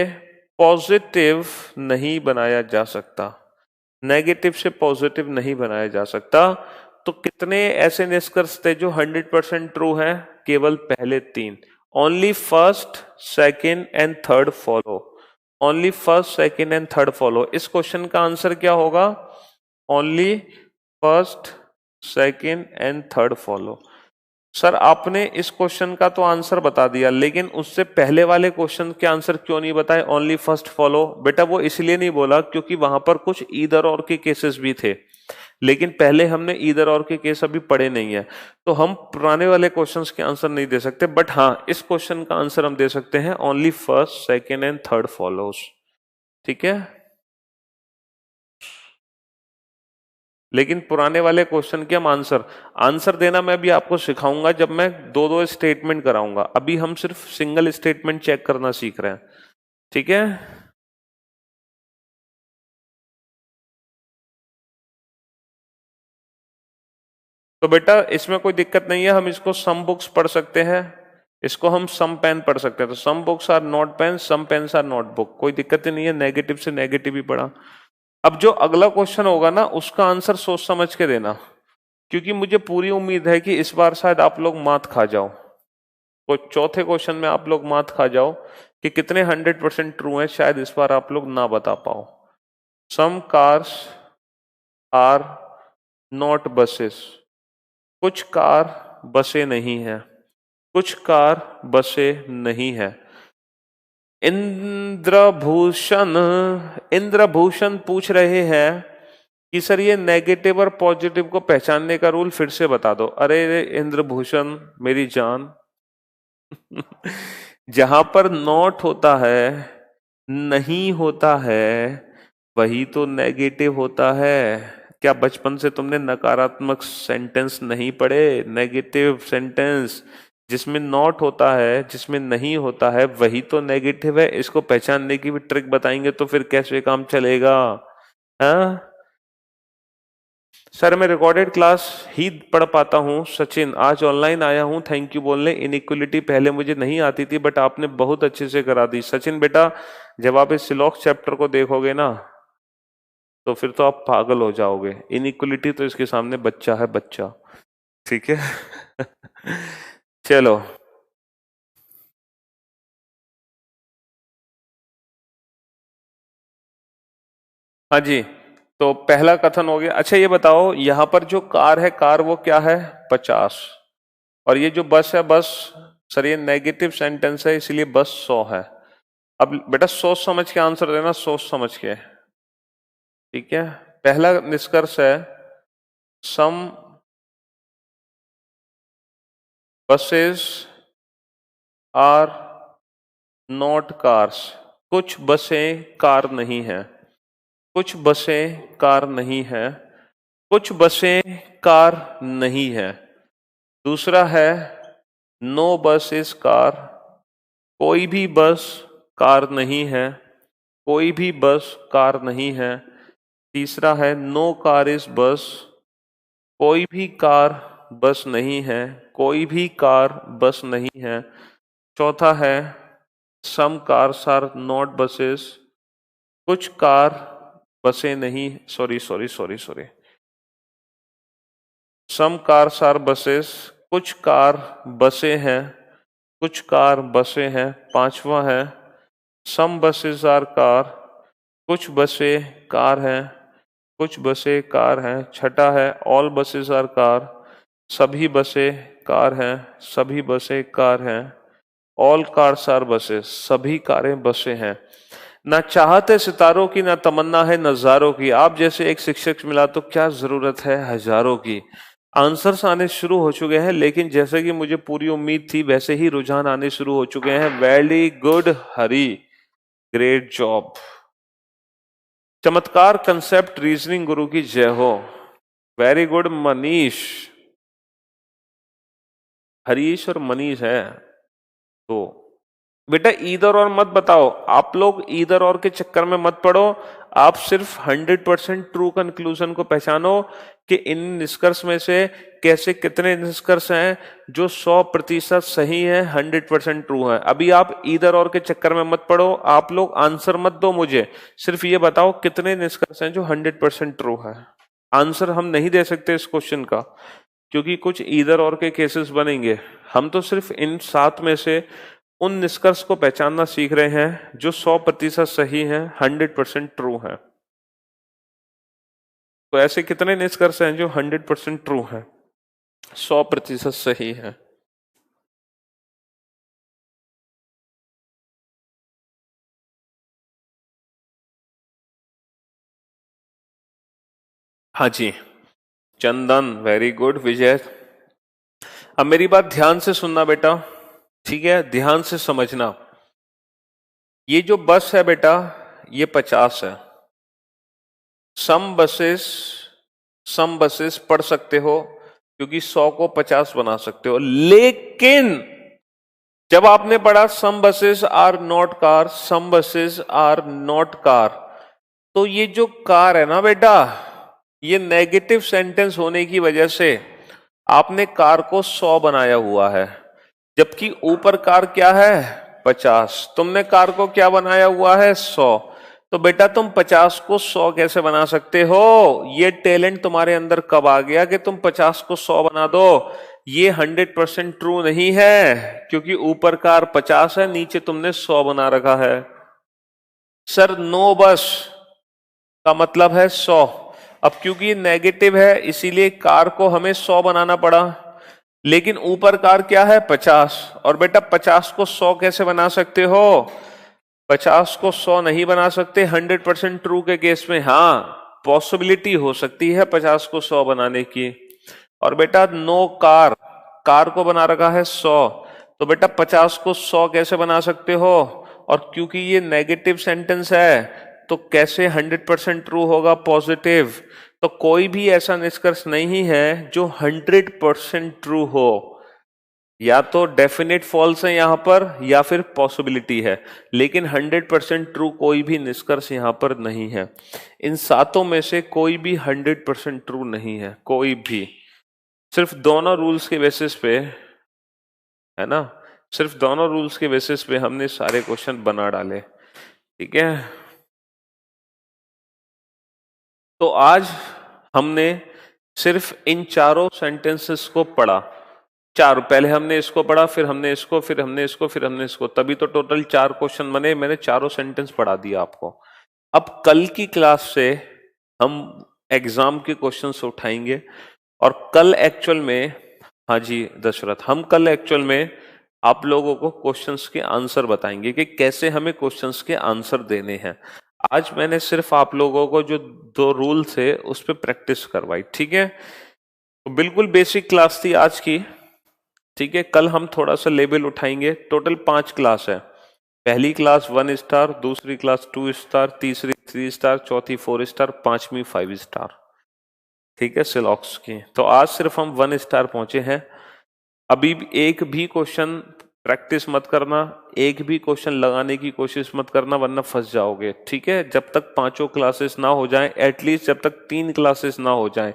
पॉजिटिव नहीं बनाया जा सकता, नेगेटिव से पॉजिटिव नहीं बनाया जा सकता। तो कितने ऐसे निष्कर्ष थे जो 100% ट्रू हैं? केवल पहले 3, only first, second and third follow, only first, second and third follow. इस क्वेश्चन का आंसर क्या होगा? Only first, second and third follow. Sir आपने इस क्वेश्चन का तो आंसर बता दिया, लेकिन उससे पहले वाले क्वेश्चन के आंसर क्यों नहीं बताए? Only first follow. बेटा वो इसलिए नहीं बोला क्योंकि वहां पर कुछ ईदर और के केसेस भी थे, लेकिन पहले हमने ईदर और के केस अभी पढ़े नहीं है, तो हम पुराने वाले क्वेश्चंस के आंसर नहीं दे सकते। बट हाँ, इस क्वेश्चन का आंसर हम दे सकते हैं only first, second and third follows. ठीक है, लेकिन पुराने वाले क्वेश्चन के हम आंसर आंसर देना मैं भी आपको सिखाऊंगा जब मैं दो दो स्टेटमेंट कराऊंगा। अभी हम सिर्फ सिंगल स्टेटमेंट चेक करना सीख रहे हैं। ठीक है, तो बेटा इसमें कोई दिक्कत नहीं है, हम इसको सम बुक्स पढ़ सकते हैं, इसको हम सम पेन पढ़ सकते हैं। तो some books are not pen, some pens are not book, कोई दिक्कत ही नहीं है, नेगेटिव से नेगेटिव ही पढ़ा। अब जो अगला क्वेश्चन होगा ना, उसका आंसर सोच समझ के देना, क्योंकि मुझे पूरी उम्मीद है कि इस बार शायद आप लोग मात खा जाओ। तो चौथे क्वेश्चन में आप लोग मात खा जाओ कि कितने 100% ट्रू है, शायद इस बार आप लोग ना बता पाओ। सम कार्स आर नॉट बसेस, कुछ कार बसें नहीं है, कुछ कार बसें नहीं है। इंद्रभूषण इंद्रभूषण पूछ रहे हैं कि सर ये नेगेटिव और पॉजिटिव को पहचानने का रूल फिर से बता दो। अरे इंद्रभूषण मेरी जान, जहां पर नॉट होता है, नहीं होता है, वही तो नेगेटिव होता है। क्या बचपन से तुमने नकारात्मक सेंटेंस नहीं पढ़े? नेगेटिव सेंटेंस जिसमें नॉट होता है, जिसमें नहीं होता है, वही तो नेगेटिव है। इसको पहचानने की भी ट्रिक बताएंगे तो फिर कैसे काम चलेगा? हाँ सर, मैं रिकॉर्डेड क्लास ही पढ़ पाता हूँ। सचिन आज ऑनलाइन आया हूँ थैंक यू बोलने। इनइक्वलिटी पहले मुझे नहीं आती थी, बट आपने बहुत अच्छे से करा दी। सचिन बेटा, जब आप इस सिलॉक्स चैप्टर को देखोगे ना, तो फिर तो आप पागल हो जाओगे। इनइक्वलिटी तो इसके सामने बच्चा है, बच्चा। ठीक है। चलो, हाँ जी, तो पहला कथन हो गया। अच्छा ये बताओ, यहां पर जो कार है, कार वो क्या है? 50। और ये जो बस है, बस, सर ये नेगेटिव सेंटेंस है, इसलिए बस 100 है। अब बेटा सोच समझ के आंसर देना, सोच समझ के। ठीक है, पहला निष्कर्ष है सम बसेस आर नॉट कार्स, कुछ बसें कार नहीं है, कुछ बसें कार नहीं है, कुछ बसें कार नहीं है। दूसरा है नो बस इज कार, कोई भी बस कार नहीं है, कोई भी बस कार नहीं है। तीसरा है नो कार इज बस, कोई भी कार बस नहीं है, कोई भी कार बस नहीं है। चौथा है some cars are not buses, कुछ कार बसें नहीं, sorry sorry sorry sorry, some cars are buses, कुछ कार बसें हैं, कुछ कार बसें हैं। पांचवा है सम बसेस आर कार, कुछ बसें कार हैं, कुछ बसें कार हैं। छठा है ऑल बसेस आर कार, सभी बसें कार हैं, सभी बसें कार हैं। ऑल कार्स आर बसेस, सभी कारें बसें हैं। ना चाहत है सितारों की, ना तमन्ना है नजारों की, आप जैसे एक शिक्षक मिला तो क्या जरूरत है हजारों की। आंसर्स आने शुरू हो चुके हैं, लेकिन जैसे कि मुझे पूरी उम्मीद थी वैसे ही रुझान आने शुरू हो चुके हैं। वेरी गुड हरी, ग्रेट जॉब। चमत्कार कंसेप्ट रीजनिंग गुरु की जय हो। वेरी गुड मनीष, हरीश और मनीष है। तो बेटा ईदर और मत बताओ, आप लोग ईदर और के चक्कर में मत पड़ो। आप सिर्फ 100% ट्रू कंक्लूजन को पहचानो कि इन निष्कर्ष में से कैसे कितने निष्कर्ष हैं जो 100% सही है, 100% ट्रू है। अभी आप ईदर और के चक्कर में मत पड़ो, आप लोग आंसर मत दो मुझे, सिर्फ ये बताओ कितने निष्कर्ष हैं जो 100% ट्रू है। आंसर हम नहीं दे सकते इस क्वेश्चन का, क्योंकि कुछ ईदर और के केसेस बनेंगे। हम तो सिर्फ इन 7 में से उन निष्कर्ष को पहचानना सीख रहे हैं जो 100% सही है, 100% ट्रू है। तो ऐसे कितने निष्कर्ष हैं जो 100% ट्रू है, 100% सही है? हाँ जी, चंदन, वेरी गुड। विजय, अब मेरी बात ध्यान से सुनना बेटा, ठीक है, ध्यान से समझना। ये जो बस है बेटा, ये 50 है। सम बसेस, सम बसेस पढ़ सकते हो क्योंकि 100 को 50 बना सकते हो, लेकिन जब आपने पढ़ा some buses are not car, some buses are not car, तो ये जो कार है ना बेटा, ये नेगेटिव सेंटेंस होने की वजह से आपने कार को 100 बनाया हुआ है, जबकि ऊपर कार क्या है 50। तुमने कार को क्या बनाया हुआ है 100। तो बेटा तुम 50 को 100 कैसे बना सकते हो? ये टैलेंट तुम्हारे अंदर कब आ गया कि तुम 50 को 100 बना दो? ये 100% ट्रू नहीं है, क्योंकि ऊपर कार 50 है, नीचे तुमने 100 बना रखा है। सर नो बस का मतलब है 100। अब क्योंकि ये नेगेटिव है इसीलिए कार को हमें 100 बनाना पड़ा, लेकिन ऊपर कार क्या है 50। और बेटा 50 को 100 कैसे बना सकते हो? 50 को 100 नहीं बना सकते 100% ट्रू के केस में। हाँ, पॉसिबिलिटी हो सकती है 50 को 100 बनाने की। और बेटा नो कार, कार को बना रखा है 100, तो बेटा 50 को 100 कैसे बना सकते हो? और क्योंकि ये नेगेटिव सेंटेंस है तो कैसे 100% ट्रू होगा पॉजिटिव? तो कोई भी ऐसा निष्कर्ष नहीं है जो 100% ट्रू हो, या तो डेफिनेट फॉल्स है यहां पर या फिर पॉसिबिलिटी है, लेकिन 100% ट्रू कोई भी निष्कर्ष यहां पर नहीं है। इन सातों में से कोई भी 100% ट्रू नहीं है, कोई भी। सिर्फ दोनों रूल्स के बेसिस पे, है ना, सिर्फ दोनों रूल्स के बेसिस पे हमने सारे क्वेश्चन बना डाले, ठीक है। तो आज हमने सिर्फ इन चारों सेंटेंसेस को पढ़ा। चार, पहले हमने इसको पढ़ा, फिर हमने इसको, फिर हमने इसको, फिर हमने इसको, तभी तो टोटल 4 क्वेश्चन बने। मैंने चारों सेंटेंस पढ़ा दिया आपको। अब कल की क्लास से हम एग्जाम के क्वेश्चंस उठाएंगे, और कल एक्चुअल में, हाँ जी दशरथ, हम कल एक्चुअल में आप लोगों को क्वेश्चंस के आंसर बताएंगे कि कैसे हमें क्वेश्चंस के आंसर देने हैं। आज मैंने सिर्फ आप लोगों को जो 2 रूल थे उस पर प्रैक्टिस करवाई, ठीक है। तो बिल्कुल बेसिक क्लास थी आज की, ठीक है। कल हम थोड़ा सा लेवल उठाएंगे। टोटल 5 क्लास है। पहली क्लास 1 स्टार, दूसरी क्लास 2 स्टार, तीसरी 3 स्टार, चौथी 4 स्टार, पांचवी 5 स्टार, ठीक है, सिलॉक्स की। तो आज सिर्फ हम 1 स्टार पहुंचे हैं। अभी भी एक भी क्वेश्चन प्रैक्टिस मत करना, एक भी क्वेश्चन लगाने की कोशिश मत करना, वरना फंस जाओगे, ठीक है। जब तक 5 क्लासेस ना हो जाएं, एटलीस्ट जब तक 3 क्लासेस ना हो जाएं,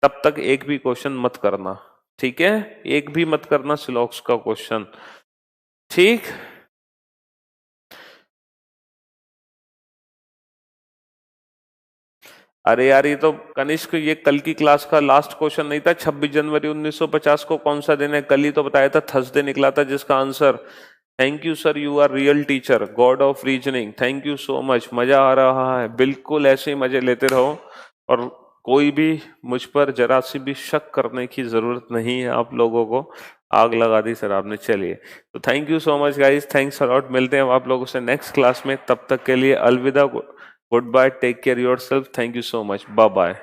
तब तक एक भी क्वेश्चन मत करना, ठीक है। एक भी मत करना सिलॉक्स का क्वेश्चन, ठीक। अरे यार, ये तो कनिष्क, ये कल की क्लास का लास्ट क्वेश्चन नहीं था? 26 जनवरी 1950 को कौन सा दिन है? कल ही तो बताया था, थर्सडे निकला था, जिसका answer. Thank you sir, you are real teacher, god of reasoning, thank you so much. मजा आ रहा है, बिल्कुल ऐसे ही मजे लेते रहो, और कोई भी मुझ पर जरा सी भी शक करने की जरूरत नहीं है आप लोगों को। आग लगा दी सर आपने। चलिए, तो thank you so much guys, thanks a lot. मिलते हैं आप लोगों से नेक्स्ट क्लास में, तब तक के लिए अलविदा, goodbye, take care yourself, thank you so much, bye bye.